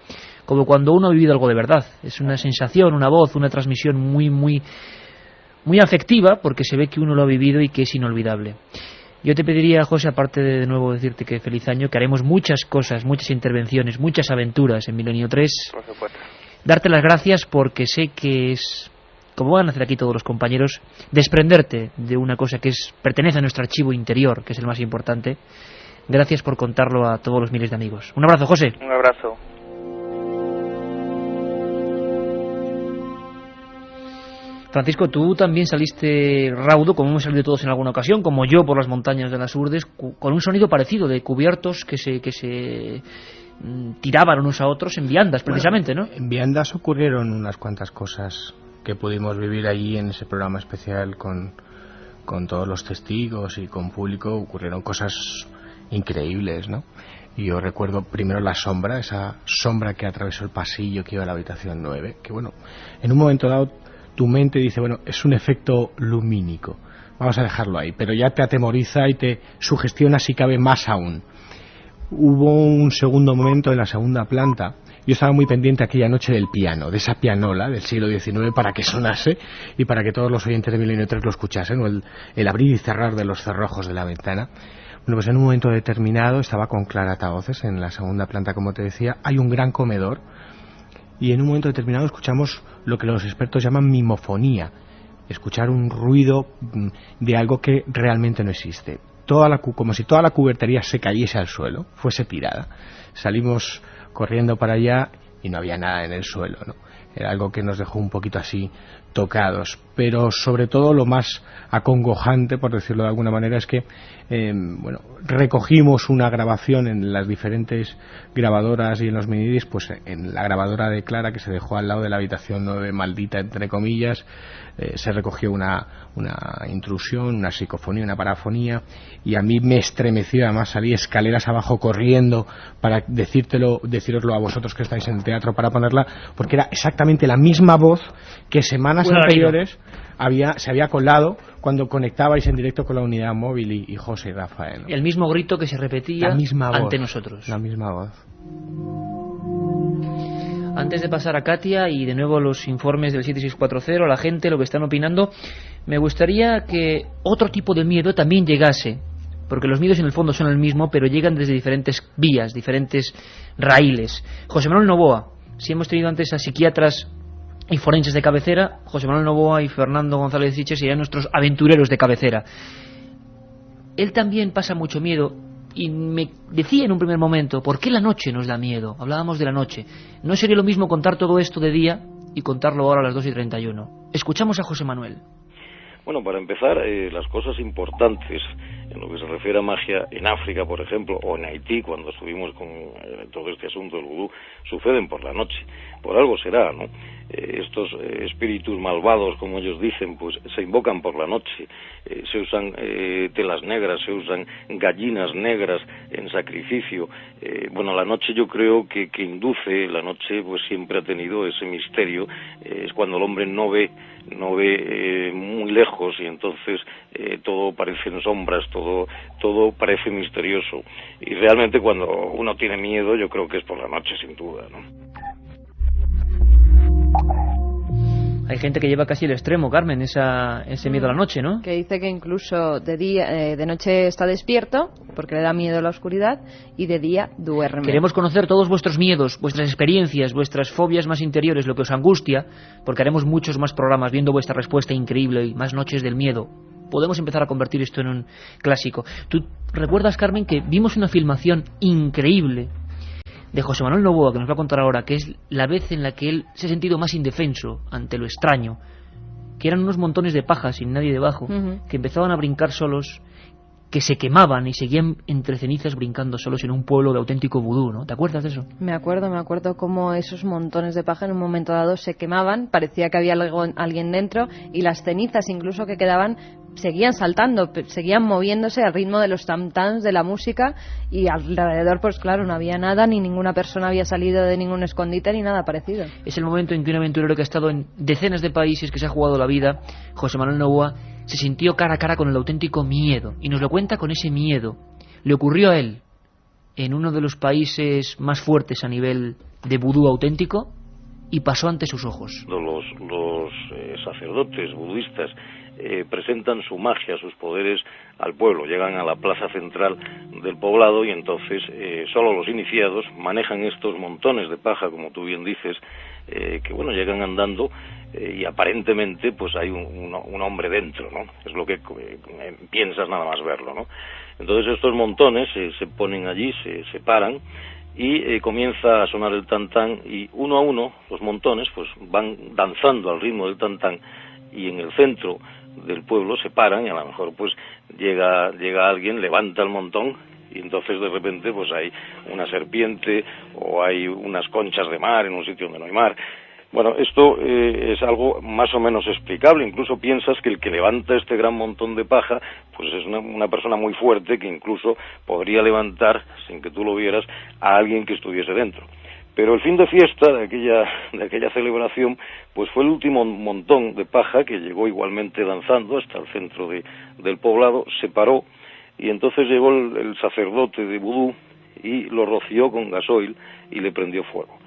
como cuando uno ha vivido algo de verdad. Es una sensación, una voz, una transmisión muy afectiva, porque se ve que uno lo ha vivido y que es inolvidable. Yo te pediría, José, aparte de nuevo decirte que feliz año, que haremos muchas cosas, muchas intervenciones, muchas aventuras en Milenio 3. Por supuesto. Darte las gracias porque sé que es, como van a hacer aquí todos los compañeros, desprenderte de una cosa que pertenece a nuestro archivo interior, que es el más importante. Gracias por contarlo a todos los miles de amigos. Un abrazo, José. Un abrazo. Francisco, tú también saliste raudo, como hemos salido todos en alguna ocasión, como yo por las montañas de las Urdes, con un sonido parecido de cubiertos que se tiraban unos a otros en viandas, precisamente, ¿no? En viandas ocurrieron unas cuantas cosas que pudimos vivir allí en ese programa especial con todos los testigos y con público. Ocurrieron cosas increíbles, ¿no? Y yo recuerdo primero la sombra, esa sombra que atravesó el pasillo que iba a la habitación 9, que bueno, en un momento dado tu mente dice, bueno, es un efecto lumínico, vamos a dejarlo ahí, pero ya te atemoriza y te sugestiona si cabe más aún. Hubo un segundo momento en la segunda planta. Yo estaba muy pendiente aquella noche del piano, de esa pianola del siglo XIX, para que sonase y para que todos los oyentes de Milenio 3 lo escuchasen, o el abrir y cerrar de los cerrojos de la ventana. Bueno, pues en un momento determinado estaba con claratavoces en la segunda planta, como te decía. Hay un gran comedor y en un momento determinado escuchamos lo que los expertos llaman mimofonía, escuchar un ruido de algo que realmente no existe. Como si toda la cubertería se cayese al suelo, fuese tirada. Salimos corriendo para allá y no había nada en el suelo, ¿no? Era algo que nos dejó un poquito así tocados, pero sobre todo lo más acongojante, por decirlo de alguna manera, es que recogimos una grabación en las diferentes grabadoras y en los minidiscs, pues en la grabadora de Clara, que se dejó al lado de la habitación 9 maldita, entre comillas, se recogió una intrusión, una psicofonía, una parafonía, y a mí me estremeció. Además salí escaleras abajo corriendo para decíroslo a vosotros que estáis en el teatro para ponerla, porque era exactamente la misma voz que semanas anteriores se había colado cuando conectabais en directo con la unidad móvil y José y Rafael, ¿no? El mismo grito que se repetía ante nosotros. La misma voz. Antes de pasar a Katia y de nuevo los informes del 7640, la gente, lo que están opinando, me gustaría que otro tipo de miedo también llegase, porque los miedos en el fondo son el mismo, pero llegan desde diferentes vías, diferentes raíles. José Manuel Novoa, si hemos tenido antes a psiquiatras y forenses de cabecera, José Manuel Novoa y Fernando González Siche serían nuestros aventureros de cabecera. Él también pasa mucho miedo y me decía en un primer momento, ¿por qué la noche nos da miedo? Hablábamos de la noche. ¿No sería lo mismo contar todo esto de día y contarlo ahora a las 2:31? Escuchamos a José Manuel. Bueno, para empezar, las cosas importantes en lo que se refiere a magia en África, por ejemplo, o en Haití, cuando estuvimos con todo este asunto del vudú, suceden por la noche. Por algo será, ¿no? Estos espíritus malvados, como ellos dicen, pues se invocan por la noche. Se usan telas negras, se usan gallinas negras en sacrificio. Bueno, la noche yo creo que induce, la noche pues siempre ha tenido ese misterio. Es cuando el hombre no ve muy lejos y entonces todo parecen sombras, todo parece misterioso. Y realmente cuando uno tiene miedo, yo creo que es por la noche, sin duda, ¿no? Hay gente que lleva casi el extremo, Carmen, ese miedo a la noche, ¿no? Que dice que incluso de noche está despierto, porque le da miedo a la oscuridad, y de día duerme. Queremos conocer todos vuestros miedos, vuestras experiencias, vuestras fobias más interiores, lo que os angustia, porque haremos muchos más programas viendo vuestra respuesta increíble y más noches del miedo. Podemos empezar a convertir esto en un clásico. ¿Tú recuerdas, Carmen, que vimos una filmación increíble de José Manuel Novoa, que nos va a contar ahora, que es la vez en la que él se ha sentido más indefenso ante lo extraño, que eran unos montones de pajas sin nadie debajo, que empezaban a brincar solos, que se quemaban y seguían entre cenizas brincando solos en un pueblo de auténtico vudú, ¿no? ¿Te acuerdas de eso? Me acuerdo cómo esos montones de paja en un momento dado se quemaban, parecía que había alguien dentro, y las cenizas incluso que quedaban seguían saltando, seguían moviéndose al ritmo de los tam-tams de la música, y alrededor, pues claro, no había nada, ni ninguna persona había salido de ningún escondite ni nada parecido. Es el momento en que un aventurero que ha estado en decenas de países, que se ha jugado la vida, José Manuel Novoa, se sintió cara a cara con el auténtico miedo, y nos lo cuenta con ese miedo. Le ocurrió a él, en uno de los países más fuertes a nivel de vudú auténtico y pasó ante sus ojos. Los sacerdotes budistas presentan su magia, sus poderes al pueblo, llegan a la plaza central del poblado y entonces solo los iniciados manejan estos montones de paja, como tú bien dices, que bueno, llegan andando y aparentemente pues hay un hombre dentro, ¿no? Es lo que piensas nada más verlo, ¿no? Entonces estos montones se ponen allí, se separan y comienza a sonar el tantán y uno a uno los montones pues van danzando al ritmo del tantán y en el centro del pueblo se paran y a lo mejor pues llega alguien, levanta el montón y entonces de repente pues hay una serpiente o hay unas conchas de mar en un sitio donde no hay mar. Bueno, esto es algo más o menos explicable. Incluso piensas que el que levanta este gran montón de paja pues es una persona muy fuerte que incluso podría levantar, sin que tú lo vieras, a alguien que estuviese dentro. Pero el fin de fiesta de aquella celebración pues fue el último montón de paja que llegó igualmente danzando hasta el centro del poblado, se paró y entonces llegó el sacerdote de vudú y lo roció con gasoil y le prendió fuego.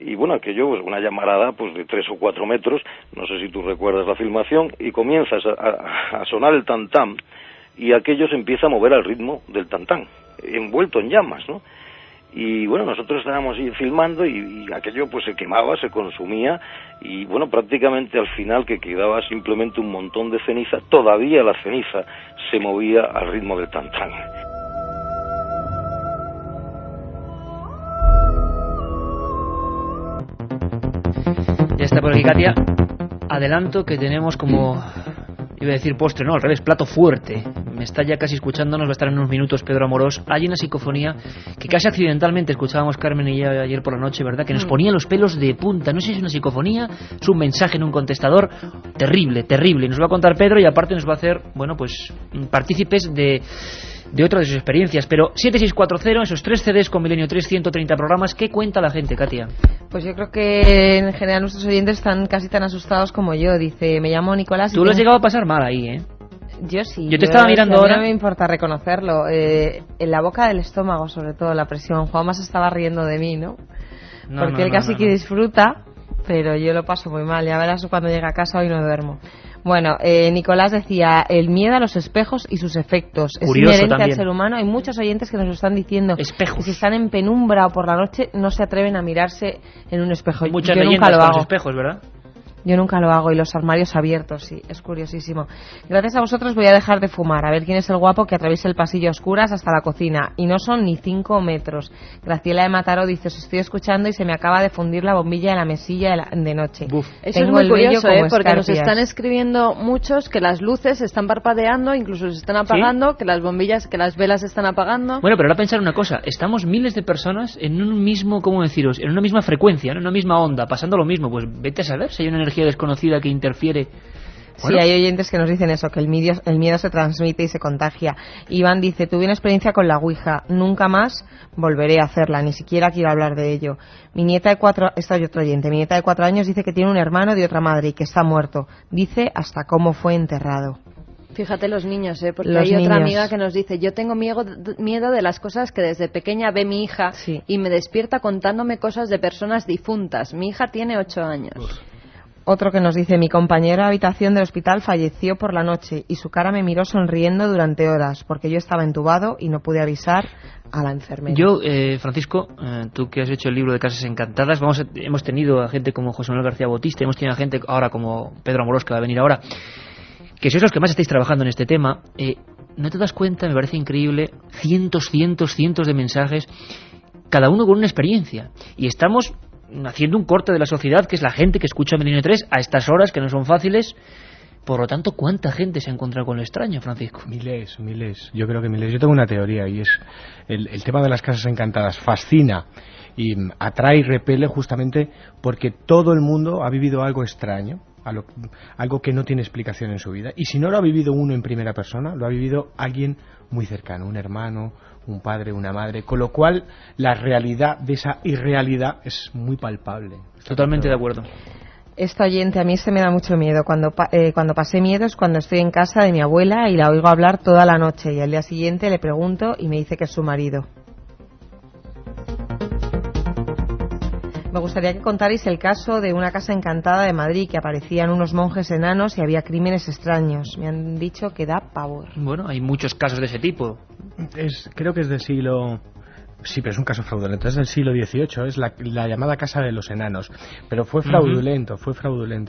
Y bueno, aquello pues una llamarada pues de 3 o 4 metros, no sé si tú recuerdas la filmación, y comienzas a sonar el tantán y aquello se empieza a mover al ritmo del tantán, envuelto en llamas, ¿no? Y bueno, nosotros estábamos filmando y aquello pues se quemaba, se consumía y bueno, prácticamente al final que quedaba simplemente un montón de ceniza, todavía la ceniza se movía al ritmo del tantán. Ya está por aquí Katia. Adelanto que tenemos como, iba a decir postre, no, al revés, plato fuerte. Me está ya casi escuchándonos, va a estar en unos minutos Pedro Amorós. Hay una psicofonía que casi accidentalmente escuchábamos Carmen y yo ayer por la noche, ¿verdad? Que nos ponía los pelos de punta. No sé si es una psicofonía, es un mensaje en un contestador. Terrible, terrible. Nos va a contar Pedro y aparte nos va a hacer, bueno, pues partícipes de otra de sus experiencias. Pero 7640, esos 3 CDs con Milenio 3, 130 programas. ¿Qué cuenta la gente, Katia? Pues yo creo que en general nuestros oyentes están casi tan asustados como yo. Dice, me llamo Nicolás. Tú lo has llegado a pasar mal ahí, ¿eh? Yo sí. Yo te estaba mirando ahora. No me importa reconocerlo. En la boca del estómago, sobre todo, la presión. Juanma se estaba riendo de mí, ¿no? Porque él casi que disfruta, pero yo lo paso muy mal. Ya verás cuando llegue a casa, hoy no duermo. Bueno, Nicolás decía, el miedo a los espejos y sus efectos. Curioso, es inherente también al ser humano. Hay muchos oyentes que nos lo están diciendo. Espejos. Que si están en penumbra o por la noche no se atreven a mirarse en un espejo. Hay muchas yo leyendas nunca lo con hago. los espejos, ¿verdad? Yo nunca lo hago, y los armarios abiertos, sí, es curiosísimo. Gracias a vosotros voy a dejar de fumar, a ver quién es el guapo que atraviesa el pasillo a oscuras hasta la cocina, y no son ni 5 metros. Graciela de Mataró dice, os estoy escuchando y se me acaba de fundir la bombilla de la mesilla de noche. Eso es muy curioso, porque nos están escribiendo muchos que las luces están parpadeando, incluso se están apagando, ¿sí? Que las bombillas, que las velas se están apagando. Bueno, pero ahora pensar una cosa, estamos miles de personas en un mismo, ¿cómo deciros? En una misma frecuencia, en una misma onda, pasando lo mismo, pues vete a saber si hay una energía desconocida que interfiere. Bueno. Sí, hay oyentes que nos dicen eso, que el miedo se transmite y se contagia. Iván dice, tuve una experiencia con la Ouija, nunca más volveré a hacerla, ni siquiera quiero hablar de ello. Mi nieta de 4, esta es otro oyente, mi nieta de 4 años dice que tiene un hermano de otra madre y que está muerto. Dice hasta cómo fue enterrado. Fíjate los niños, porque los hay niños. Otra amiga que nos dice, yo tengo miedo de las cosas que desde pequeña ve mi hija, sí, y me despierta contándome cosas de personas difuntas. Mi hija tiene 8 años. Otro que nos dice, mi compañero de habitación del hospital falleció por la noche y su cara me miró sonriendo durante horas porque yo estaba entubado y no pude avisar a la enfermera. Yo, Francisco, tú que has hecho el libro de Casas Encantadas, hemos tenido a gente como José Manuel García Botista, hemos tenido a gente ahora como Pedro Amorós, que va a venir ahora, que sois los que más estáis trabajando en este tema. ¿No te das cuenta? Me parece increíble, cientos de mensajes, cada uno con una experiencia, y estamos haciendo un corte de la sociedad, que es la gente que escucha Milenio 3 a estas horas que no son fáciles. Por lo tanto, ¿cuánta gente se ha encontrado con lo extraño, Francisco? Miles. Yo creo que miles. Yo tengo una teoría y es el tema de las casas encantadas fascina y atrae y repele justamente porque todo el mundo ha vivido algo extraño, algo que no tiene explicación en su vida, y si no lo ha vivido uno en primera persona, lo ha vivido alguien muy cercano, un hermano, un padre, una madre, con lo cual la realidad de esa irrealidad es muy palpable. Totalmente de acuerdo. Esta oyente, a mí se me da mucho miedo. Cuando pasé miedo es cuando estoy en casa de mi abuela y la oigo hablar toda la noche y al día siguiente le pregunto y me dice que es su marido. Me gustaría que contarais el caso de una casa encantada de Madrid, que aparecían unos monjes enanos y había crímenes extraños. Me han dicho que da pavor. Bueno, hay muchos casos de ese tipo. Creo que es del siglo... Sí, pero es un caso fraudulento, es del siglo XVIII, es la llamada Casa de los Enanos. Pero fue fraudulento,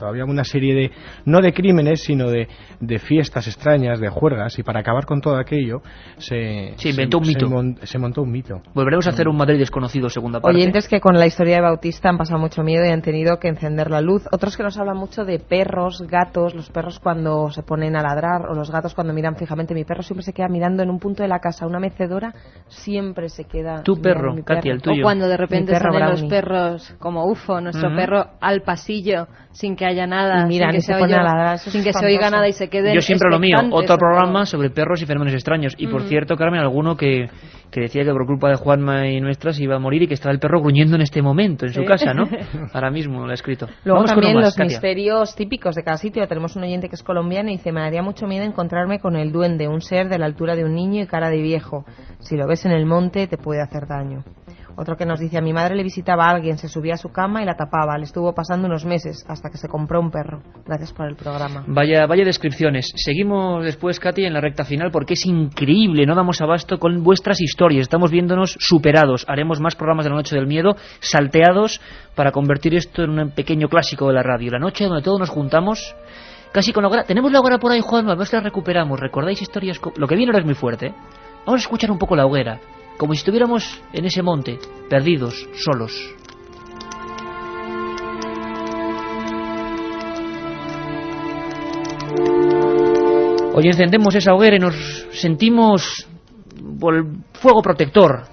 Había una serie de, no de crímenes, sino de fiestas extrañas, de juergas, y para acabar con todo aquello se montó un mito. Volveremos a hacer un Madrid desconocido, segunda parte. Oyentes que con la historia de Bautista han pasado mucho miedo y han tenido que encender la luz. Otros que nos hablan mucho de perros, gatos, los perros cuando se ponen a ladrar, o los gatos cuando miran fijamente. Mi perro siempre se queda mirando en un punto de la casa, una mecedora, siempre se queda... Tu perro, Katia, el tuyo. O cuando de repente salen Brownie. los perros como UFO, nuestro perro al pasillo sin que haya nada, y miran, sin que se oiga nada y se queden. Yo siempre lo mío, otro programa sobre perros y fenómenos extraños. Y por cierto, Carmen, alguno que decía que por culpa de Juanma y nuestras iba a morir y que estaba el perro gruñendo en este momento en su casa, ¿no? Ahora mismo lo ha escrito. Luego Vamos también con los Katia. misterios típicos de cada sitio. Tenemos un oyente que es colombiano y dice: me daría mucho miedo encontrarme con el duende, un ser de la altura de un niño y cara de viejo. Si lo ves en el monte te puede hacer daño. Otro que nos dice: a mi madre le visitaba a alguien, se subía a su cama y la tapaba. Le estuvo pasando unos meses hasta que se compró un perro. Gracias por el programa. Vaya descripciones. Seguimos después, Katy, en la recta final, porque es increíble. No damos abasto con vuestras historias. Estamos viéndonos superados. Haremos más programas de la Noche del Miedo, salteados, para convertir esto en un pequeño clásico de la radio. La noche donde todos nos juntamos, casi con la hoguera. Tenemos la hoguera por ahí, Juan, a ver si la recuperamos. ¿Recordáis historias? Lo que viene ahora es muy fuerte, ¿eh? Vamos a escuchar un poco la hoguera, como si estuviéramos en ese monte, perdidos, solos. Hoy encendemos esa hoguera y nos sentimos por el fuego protector,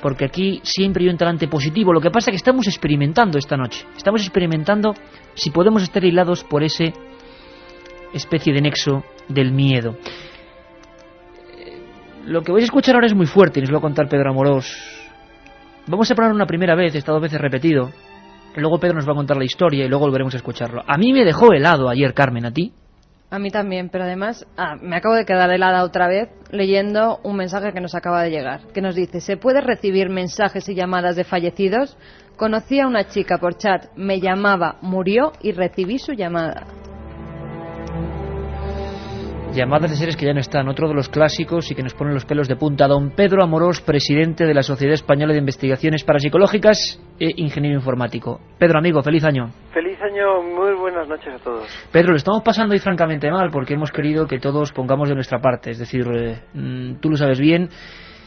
porque aquí siempre hay un talante positivo. Lo que pasa es que estamos experimentando esta noche. Estamos experimentando si podemos estar hilados por ese especie de nexo del miedo. Lo que vais a escuchar ahora es muy fuerte y nos lo va a contar Pedro Amorós. Vamos a poner una primera vez, está 2 veces repetido. Luego Pedro nos va a contar la historia y luego volveremos a escucharlo. A mí me dejó helado ayer, Carmen, ¿a ti? A mí también, pero además me acabo de quedar helada otra vez leyendo un mensaje que nos acaba de llegar, que nos dice: ¿se puede recibir mensajes y llamadas de fallecidos? Conocí a una chica por chat, me llamaba, murió y recibí su llamada. Llamadas de seres que ya no están, otro de los clásicos y que nos ponen los pelos de punta. Don Pedro Amorós, presidente de la Sociedad Española de Investigaciones Parapsicológicas e ingeniero informático. Pedro, amigo, feliz año. Feliz año, muy buenas noches a todos. Pedro, lo estamos pasando hoy francamente mal porque hemos querido que todos pongamos de nuestra parte. Es decir, tú lo sabes bien,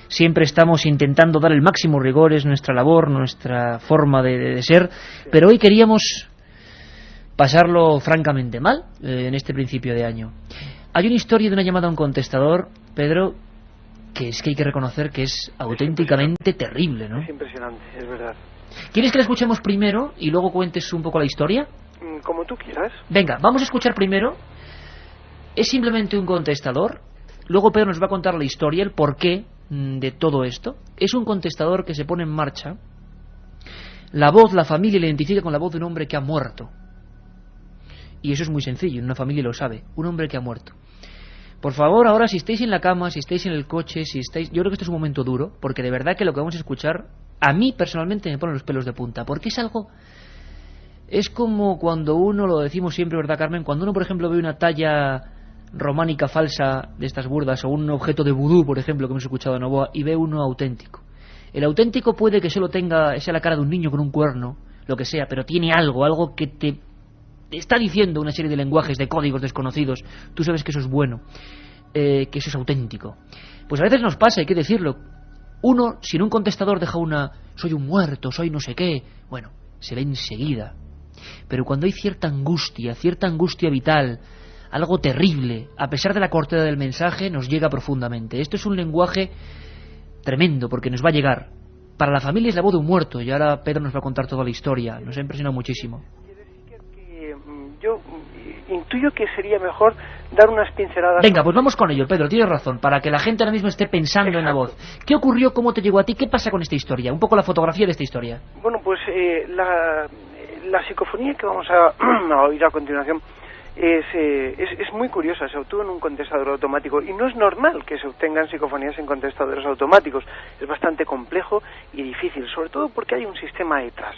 siempre estamos intentando dar el máximo rigor, es nuestra labor, nuestra forma de ser, pero hoy queríamos pasarlo francamente mal en este principio de año. Hay una historia de una llamada a un contestador, Pedro, que es que hay que reconocer que es auténticamente terrible, ¿no? Es impresionante, es verdad. ¿Quieres que la escuchemos primero y luego cuentes un poco la historia? Como tú quieras. Venga, vamos a escuchar primero. Es simplemente un contestador. Luego Pedro nos va a contar la historia, el porqué de todo esto. Es un contestador que se pone en marcha. La voz, la familia la identifica con la voz de un hombre que ha muerto. Y eso es muy sencillo, una familia lo sabe. Un hombre que ha muerto. Por favor, ahora si estáis en la cama, si estáis en el coche, si estáis... Yo creo que esto es un momento duro, porque de verdad que lo que vamos a escuchar, a mí personalmente me pone los pelos de punta, porque es algo... Es como cuando uno, lo decimos siempre, ¿verdad, Carmen? Cuando uno, por ejemplo, ve una talla románica falsa de estas burdas, o un objeto de vudú, por ejemplo, que hemos escuchado en Novoa, y ve uno auténtico. El auténtico puede que solo sea la cara de un niño con un cuerno, lo que sea, pero tiene algo que te está diciendo una serie de lenguajes, de códigos desconocidos. Tú sabes que eso es bueno, que eso es auténtico. Pues a veces nos pasa, hay que decirlo. Uno, si en un contestador deja soy un muerto, soy no sé qué, bueno, se ve enseguida. Pero cuando hay cierta angustia vital, algo terrible, a pesar de la cortedad del mensaje, nos llega profundamente. Esto es un lenguaje tremendo, porque nos va a llegar. Para la familia es la voz de un muerto, y ahora Pedro nos va a contar toda la historia. Nos ha impresionado muchísimo. Yo intuyo que sería mejor dar unas pinceladas. Venga, pues vamos con ello, Pedro, tienes razón, para que la gente ahora mismo esté pensando Exacto. En la voz. ¿Qué ocurrió? ¿Cómo te llegó a ti? ¿Qué pasa con esta historia? Un poco la fotografía de esta historia. Bueno, pues la psicofonía que vamos a oír a continuación es muy curiosa. Se obtuvo en un contestador automático y no es normal que se obtengan psicofonías en contestadores automáticos. Es bastante complejo y difícil, sobre todo porque hay un sistema detrás.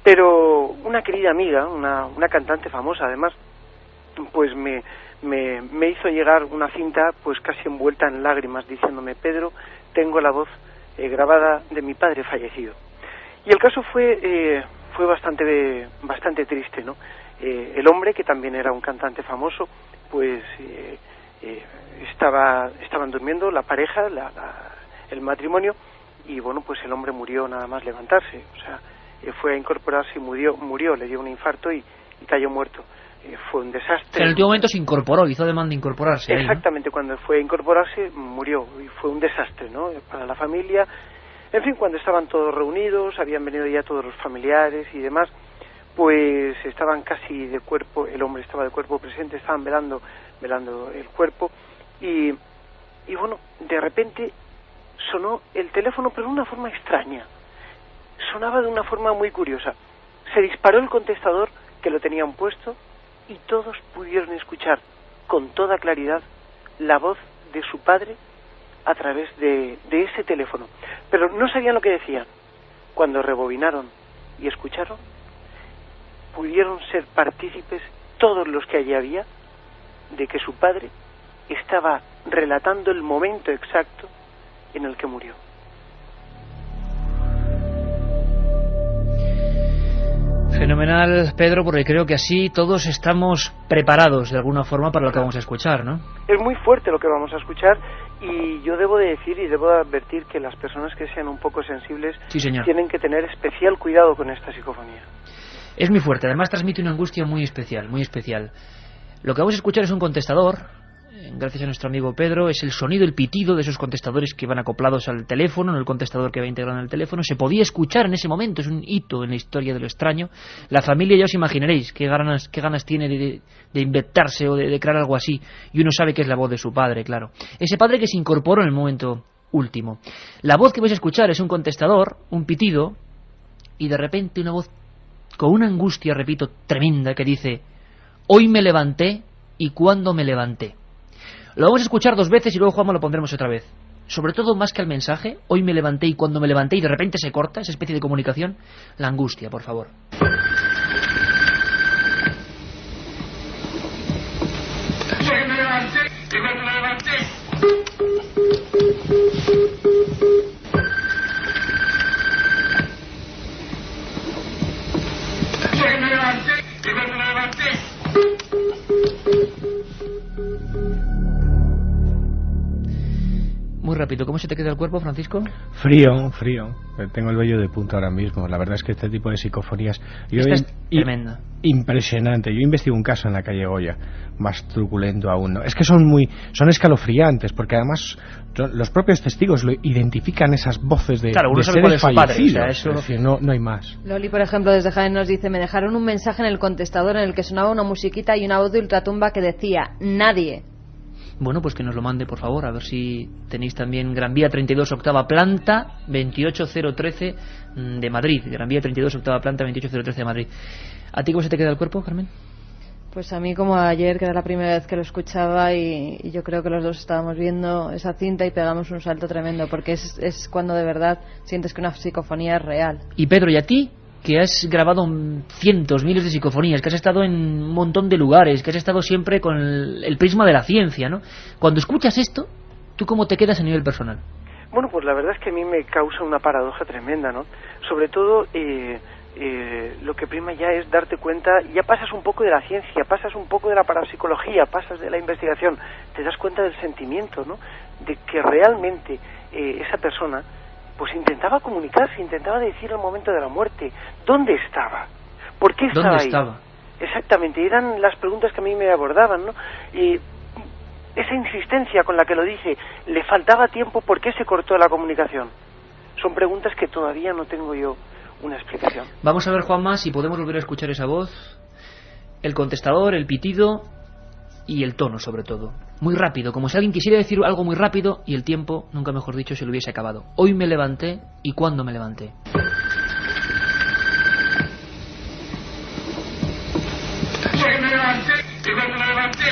Pero una querida amiga, una cantante famosa además, pues me hizo llegar una cinta pues casi envuelta en lágrimas diciéndome: Pedro, tengo la voz grabada de mi padre fallecido. Y el caso fue bastante triste, ¿no? El hombre, que también era un cantante famoso, pues estaban durmiendo la pareja, el matrimonio, y bueno, pues el hombre murió nada más levantarse. O sea, fue a incorporarse y murió, le dio un infarto y cayó muerto. Fue un desastre. O sea, en el último momento se incorporó, hizo demanda de incorporarse. Exactamente, ahí, ¿no? Cuando fue a incorporarse murió y fue un desastre, ¿no? Para la familia. En fin, cuando estaban todos reunidos, habían venido ya todos los familiares y demás, pues estaban casi de cuerpo, el hombre estaba de cuerpo presente, estaban velando el cuerpo y bueno, de repente sonó el teléfono, pero de una forma extraña. Sonaba de una forma muy curiosa. Se disparó el contestador, que lo tenían puesto, y todos pudieron escuchar con toda claridad la voz de su padre a través de ese teléfono. Pero no sabían lo que decían. Cuando rebobinaron y escucharon, pudieron ser partícipes todos los que allí había de que su padre estaba relatando el momento exacto en el que murió. Fenomenal, Pedro, porque creo que así todos estamos preparados de alguna forma para lo que vamos a escuchar, ¿no? Es muy fuerte lo que vamos a escuchar y yo debo de decir y debo de advertir que las personas que sean un poco sensibles tienen que tener especial cuidado con esta psicofonía. Es muy fuerte, además transmite una angustia muy especial, muy especial. Lo que vamos a escuchar es un contestador, gracias a nuestro amigo Pedro, es el sonido, el pitido de esos contestadores que van acoplados al teléfono, no el contestador que va integrado en el teléfono. Se podía escuchar en ese momento, es un hito en la historia de lo extraño. La familia, ya os imaginaréis qué ganas tiene de inventarse o de crear algo así, y uno sabe que es la voz de su padre, claro. Ese padre que se incorporó en el momento último. La voz que vais a escuchar es un contestador, un pitido, y de repente una voz con una angustia, repito, tremenda, que dice: hoy me levanté y cuándo me levanté. Lo vamos a escuchar 2 veces y luego, Juanma, lo pondremos otra vez. Sobre todo, más que el mensaje, hoy me levanté y cuando me levanté, y de repente se corta esa especie de comunicación, la angustia, por favor. Hoy me levanté y cuando me levanté. Hoy me levanté y cuando me levanté. Muy rápido, ¿cómo se te queda el cuerpo, Francisco? Frío. Tengo el vello de punta ahora mismo. La verdad es que este tipo de psicofonías... Esta es tremenda. Impresionante. Yo investigué un caso en la calle Goya, más truculento aún, ¿no? Es que son escalofriantes, porque además los propios testigos lo identifican, esas voces de, claro, uno de sabe cuál seres es su padre, fallecidos. o sea, eso... Es decir, no hay más. Loli, por ejemplo, desde Jaén nos dice: me dejaron un mensaje en el contestador en el que sonaba una musiquita y una voz de ultratumba que decía: nadie. Bueno, pues que nos lo mande, por favor, a ver si tenéis también Gran Vía 32, octava planta, 28013 de Madrid. Gran Vía 32, octava planta, 28013 de Madrid. ¿A ti cómo se te queda el cuerpo, Carmen? Pues a mí, como ayer, que era la primera vez que lo escuchaba, y yo creo que los dos estábamos viendo esa cinta y pegamos un salto tremendo, porque es cuando de verdad sientes que una psicofonía es real. Y Pedro, ¿y a ti? Que has grabado cientos, miles de psicofonías, que has estado en un montón de lugares, que has estado siempre con el prisma de la ciencia, ¿no? Cuando escuchas esto, ¿tú cómo te quedas a nivel personal? Bueno, pues la verdad es que a mí me causa una paradoja tremenda, ¿no? Sobre todo, lo que prima ya es darte cuenta, ya pasas un poco de la ciencia, pasas un poco de la parapsicología, pasas de la investigación, te das cuenta del sentimiento, ¿no? De que realmente esa persona pues intentaba comunicarse, intentaba decir el momento de la muerte. ¿Dónde estaba? ¿Por qué estaba ahí? Exactamente, eran las preguntas que a mí me abordaban, ¿no? Y esa insistencia con la que lo dice, le faltaba tiempo, ¿por qué se cortó la comunicación? Son preguntas que todavía no tengo yo una explicación. Vamos a ver, Juanma, si podemos volver a escuchar esa voz, el contestador, el pitido y el tono, sobre todo. Muy rápido, como si alguien quisiera decir algo muy rápido y el tiempo, nunca mejor dicho, se lo hubiese acabado. Hoy me levanté y cuándo me levanté. Hoy me levanté y cuando me levanté.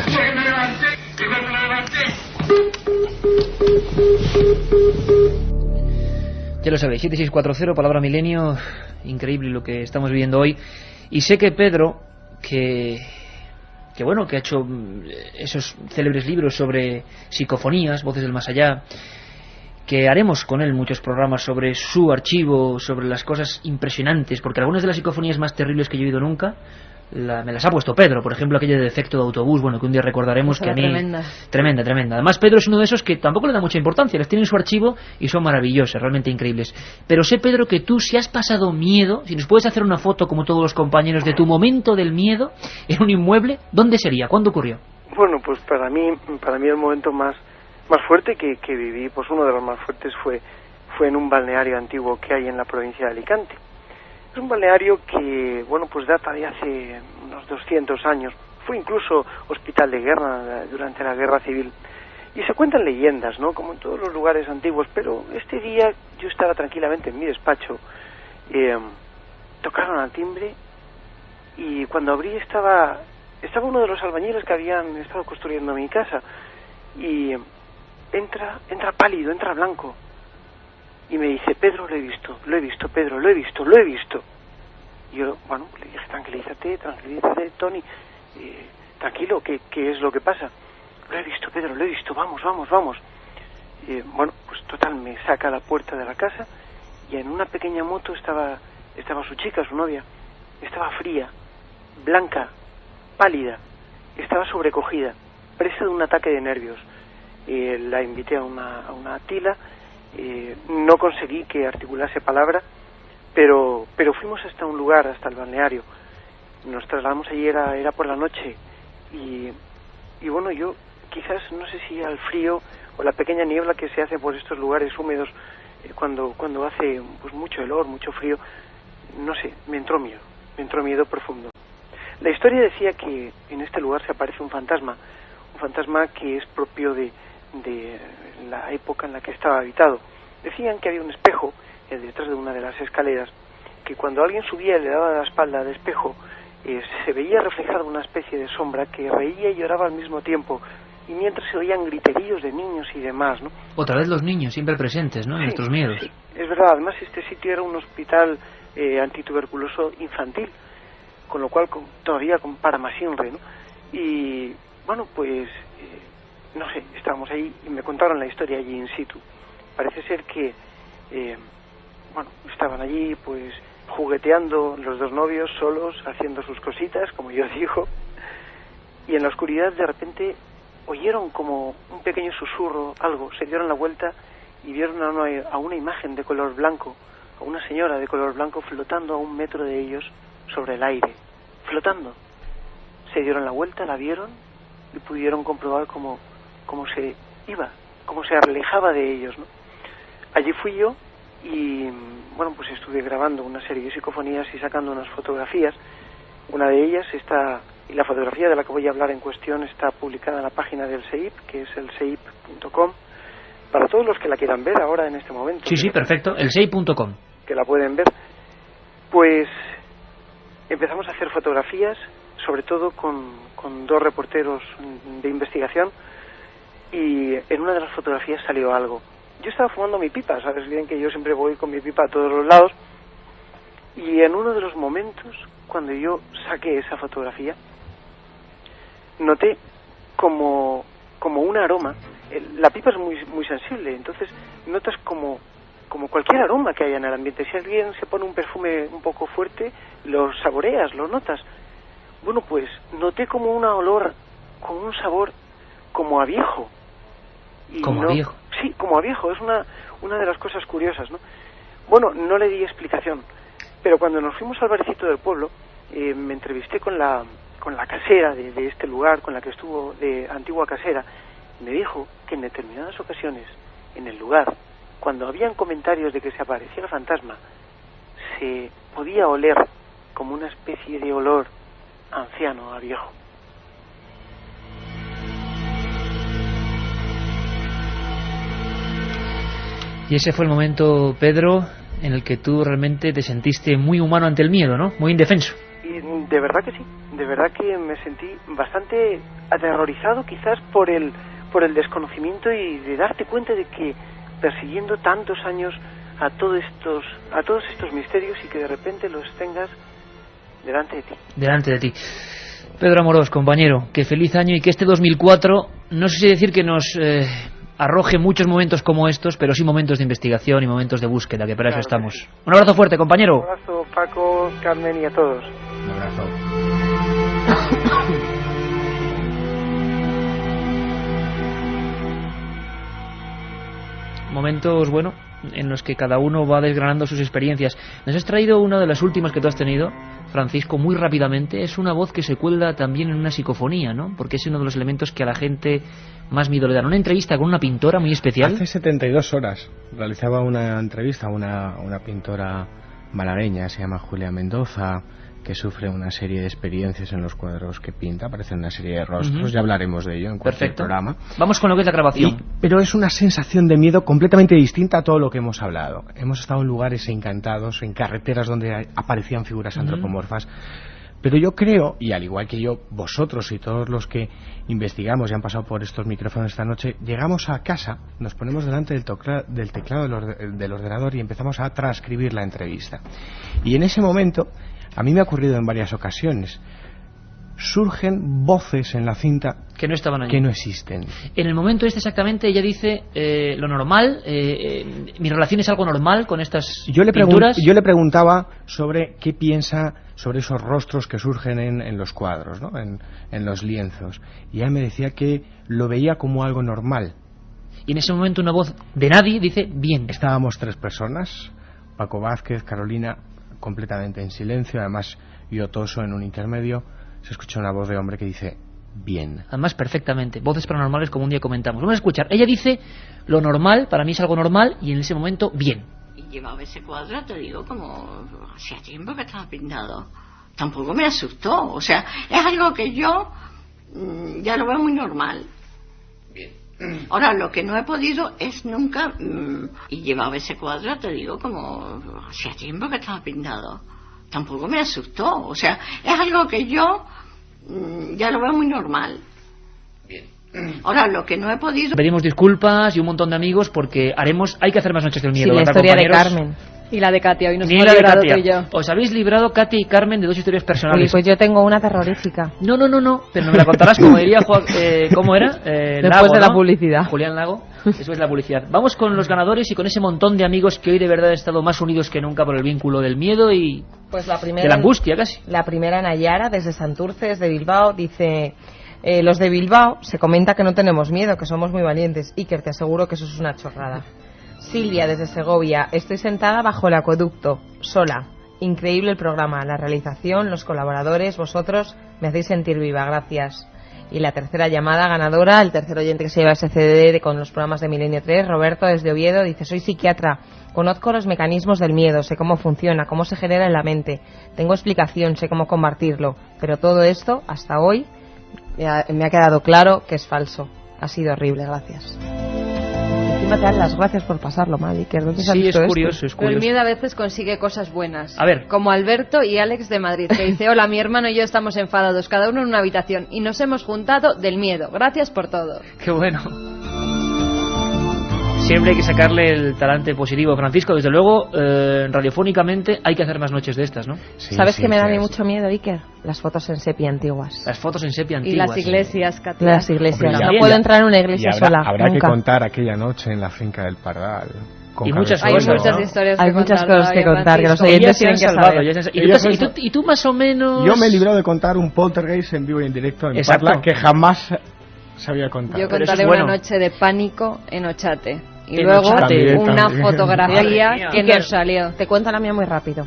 Hoy me levanté y cuando me levanté. Ya lo sabéis, 7640, palabra milenio. Increíble lo que estamos viviendo hoy. Y sé que Pedro, que ha hecho esos célebres libros sobre psicofonías, voces del más allá, que haremos con él muchos programas sobre su archivo, sobre las cosas impresionantes, porque algunas de las psicofonías más terribles que yo he oído nunca me las ha puesto Pedro. Por ejemplo, aquella de defecto de autobús, bueno, que un día recordaremos. Esa que a mí... Tremenda. Además, Pedro es uno de esos que tampoco le da mucha importancia, las tiene en su archivo y son maravillosas, realmente increíbles. Pero sé, Pedro, que tú, si has pasado miedo, si nos puedes hacer una foto, como todos los compañeros, de tu momento del miedo en un inmueble, ¿dónde sería? ¿Cuándo ocurrió? Bueno, pues para mí el momento más fuerte que viví, pues uno de los más fuertes fue en un balneario antiguo que hay en la provincia de Alicante. Es un balneario que, bueno, pues data de hace unos 200 años. Fue incluso hospital de guerra durante la Guerra Civil. Y se cuentan leyendas, ¿no? Como en todos los lugares antiguos. Pero este día yo estaba tranquilamente en mi despacho. Tocaron al timbre y cuando abrí estaba uno de los albañiles que habían estado construyendo mi casa. Y entra pálido, entra blanco. Y me dice: Pedro, lo he visto, Pedro, lo he visto. Y yo, bueno, le dije: tranquilízate, Tony, tranquilo, ¿qué es lo que pasa? Lo he visto, Pedro, lo he visto, vamos. Bueno, pues total, me saca a la puerta de la casa y en una pequeña moto estaba su chica, su novia. Estaba fría, blanca, pálida, estaba sobrecogida, presa de un ataque de nervios. La invité a una tila. No conseguí que articulase palabra, pero fuimos hasta un lugar, hasta el balneario. Nos trasladamos allí, era por la noche y bueno, yo quizás, no sé si al frío o la pequeña niebla que se hace por estos lugares húmedos cuando hace pues mucho helor, mucho frío, no sé, me entró miedo profundo. La historia decía que en este lugar se aparece un fantasma que es propio de la época en la que estaba habitado. Decían que había un espejo detrás de una de las escaleras, que cuando alguien subía y le daba la espalda al espejo, se veía reflejada una especie de sombra que reía y lloraba al mismo tiempo, y mientras se oían griteríos de niños y demás, ¿no? Otra vez los niños, siempre presentes, ¿no? En nuestros miedos. Sí, es verdad. Además, este sitio era un hospital antituberculoso infantil, con lo cual todavía con Paramasinre, ¿no? Y bueno, pues no sé, estábamos ahí y me contaron la historia allí in situ. Parece ser que bueno, estaban allí pues jugueteando los dos novios solos, haciendo sus cositas, como yo digo, y en la oscuridad de repente oyeron como un pequeño susurro, algo, se dieron la vuelta y vieron a una imagen de color blanco, a una señora de color blanco flotando a 1 metro de ellos sobre el aire, flotando. Se dieron la vuelta, la vieron y pudieron comprobar cómo se iba, cómo se alejaba de ellos, ¿no? Allí fui yo y bueno, pues estuve grabando una serie de psicofonías y sacando unas fotografías. Una de ellas está, y la fotografía de la que voy a hablar en cuestión está publicada en la página del SEIP, que es el seip.com, para todos los que la quieran ver ahora en este momento. Sí, perfecto, el seip.com. Que la pueden ver. Pues empezamos a hacer fotografías, sobre todo con 2 reporteros de investigación, y en una de las fotografías salió algo. Yo estaba fumando mi pipa, sabes bien que yo siempre voy con mi pipa a todos los lados, y en uno de los momentos, cuando yo saqué esa fotografía, noté como un aroma. La pipa es muy sensible, entonces notas como cualquier aroma que haya en el ambiente. Si alguien se pone un perfume un poco fuerte, lo saboreas, lo notas. Bueno, pues noté como un olor, como un sabor, como a viejo. ¿Como a viejo? Sí, como a viejo. Es una de las cosas curiosas, ¿no? Bueno, no le di explicación, pero cuando nos fuimos al barecito del pueblo, me entrevisté con la casera de este lugar, con la que estuvo, de antigua casera. Me dijo que en determinadas ocasiones, en el lugar, cuando habían comentarios de que se aparecía el fantasma, se podía oler como una especie de olor anciano, a viejo. Y ese fue el momento, Pedro, en el que tú realmente te sentiste muy humano ante el miedo, ¿no? Muy indefenso. Y de verdad que sí, de verdad que me sentí bastante aterrorizado, quizás por el por el desconocimiento y de darte cuenta de que persiguiendo tantos años a todos estos misterios y que de repente los tengas delante de ti. Delante de ti. Pedro Amorós, compañero, que feliz año y que este 2004, no sé si decir que nos arroje muchos momentos como estos, pero sí momentos de investigación y momentos de búsqueda, que para eso estamos. Sí. Un abrazo fuerte, compañero. Un abrazo, Paco, Carmen y a todos. Un abrazo. Momentos, bueno, en los que cada uno va desgranando sus experiencias. Nos has traído una de las últimas que tú has tenido, Francisco, muy rápidamente. Es una voz que se cuelga también en una psicofonía, ¿no? Porque es uno de los elementos que a la gente más miedo le dan. Una entrevista con una pintora muy especial. Hace 72 horas realizaba una entrevista a una pintora malagueña, se llama Julia Mendoza, que sufre una serie de experiencias en los cuadros que pinta, aparecen una serie de rostros, ya hablaremos de ello en cualquier programa. Vamos con lo que es la grabación. Pero es una sensación de miedo completamente distinta a todo lo que hemos hablado. Hemos estado en lugares encantados, en carreteras donde aparecían figuras antropomorfas, pero yo creo, y al igual que yo, vosotros y todos los que investigamos y han pasado por estos micrófonos esta noche, llegamos a casa, nos ponemos delante del teclado del ordenador y empezamos a transcribir la entrevista. Y en ese momento, a mí me ha ocurrido en varias ocasiones, surgen voces en la cinta que no estaban allí, que no existen. En el momento este exactamente ella dice lo normal, mi relación es algo normal con estas pinturas. Yo le preguntaba sobre qué piensa sobre esos rostros que surgen en los cuadros, ¿no? en los lienzos, y ella me decía que lo veía como algo normal. Y en ese momento una voz de nadie dice bien. Estábamos 3 personas, Paco Vázquez, Carolina, completamente en silencio, además yo toso en un intermedio, se escucha una voz de hombre que dice bien. Además perfectamente, voces paranormales como un día comentamos. Vamos a escuchar, ella dice lo normal, para mí es algo normal, y en ese momento bien. Y llevaba ese cuadro, te digo, como hacía tiempo que estaba pintado. Tampoco me asustó, o sea, es algo que yo ya lo veo muy normal. Bien. Ahora, lo que no he podido es nunca... y llevaba ese cuadro, te digo, como hacía tiempo que estaba pintado. Tampoco me asustó, o sea, es algo que yo ya lo veo muy normal. Bien. Ahora, lo que no he podido... Pedimos disculpas y un montón de amigos porque hay que hacer más noches del miedo. Sí, la historia de Carmen. Y la de Katia, hoy nos hemos librado tú y yo. Os habéis librado, Katia y Carmen, de 2 historias personales. Uy, pues yo tengo una terrorífica. No, pero me la contarás como diría ¿cómo era? Después Lago, de la ¿no? publicidad. Julián Lago, eso es la publicidad. Vamos con los ganadores y con ese montón de amigos que hoy de verdad han estado más unidos que nunca por el vínculo del miedo y pues la primera, de la angustia casi. La primera, Nayara, desde Santurce, desde Bilbao, dice... los de Bilbao se comenta que no tenemos miedo, que somos muy valientes. Iker, te aseguro que eso es una chorrada. Silvia, desde Segovia, estoy sentada bajo el acueducto, sola. Increíble el programa, la realización, los colaboradores, vosotros me hacéis sentir viva, gracias. Y la tercera llamada ganadora, el tercer oyente que se lleva ese CD con los programas de Milenio 3, Roberto, desde Oviedo, dice: soy psiquiatra, conozco los mecanismos del miedo, sé cómo funciona, cómo se genera en la mente, tengo explicación, sé cómo combatirlo, pero todo esto, hasta hoy, me ha quedado claro que es falso. Ha sido horrible, gracias. Encima te dan las gracias por pasarlo mal, Iker. Sí, es curioso, es curioso. Pero el miedo a veces consigue cosas buenas. A ver. Como Alberto y Alex de Madrid, que dice: hola, mi hermano y yo estamos enfadados, cada uno en una habitación, y nos hemos juntado del miedo. Gracias por todo. Qué bueno. Siempre hay que sacarle el talante positivo. Francisco, desde luego, radiofónicamente hay que hacer más noches de estas, ¿no? Sí, ¿sabes qué me da a mí mucho miedo, Iker? Las fotos en sepia antiguas. Las fotos en sepia antiguas. Y las iglesias, Katia. Las iglesias. Hombre, no puedo entrar en una iglesia sola. Habrá nunca. que contar aquella noche en la finca del Pardal. Y muchas cosas, ¿no? Hay muchas historias hay muchas cosas que contar, que los oyentes tienen que saber. ¿Y tú más o menos...? Yo me he librado de contar un poltergeist en vivo y en directo en Parla que jamás se había contado. Yo contaré una noche de pánico en Ochate. Y luego una fotografía que nos salió. Te cuento la mía muy rápido.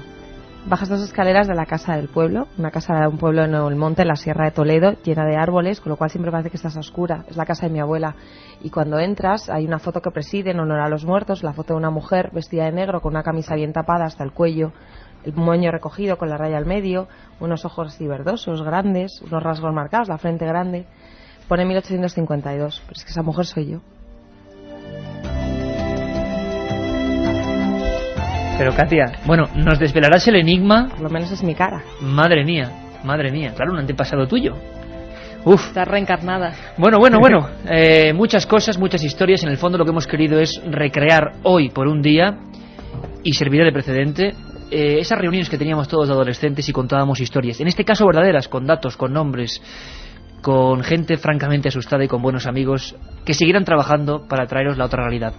Bajas 2 escaleras de la casa del pueblo, una casa de un pueblo en el monte, en la Sierra de Toledo, llena de árboles, con lo cual siempre parece que estás a oscura. Es la casa de mi abuela. Y cuando entras, hay una foto que preside en honor a los muertos, la foto de una mujer vestida de negro, con una camisa bien tapada hasta el cuello, el moño recogido con la raya al medio, unos ojos así verdosos, grandes, unos rasgos marcados, la frente grande. Pone 1852, pero es que esa mujer soy yo. Pero Katia, bueno, ¿nos desvelarás el enigma? Por lo menos es mi cara. Madre mía, claro, un antepasado tuyo. Uf. Estás reencarnada. Bueno. Muchas cosas, muchas historias. En el fondo lo que hemos querido es recrear hoy por un día, y servirá de precedente, esas reuniones que teníamos todos de adolescentes y contábamos historias. En este caso verdaderas, con datos, con nombres, con gente francamente asustada y con buenos amigos que seguirán trabajando para traeros la otra realidad.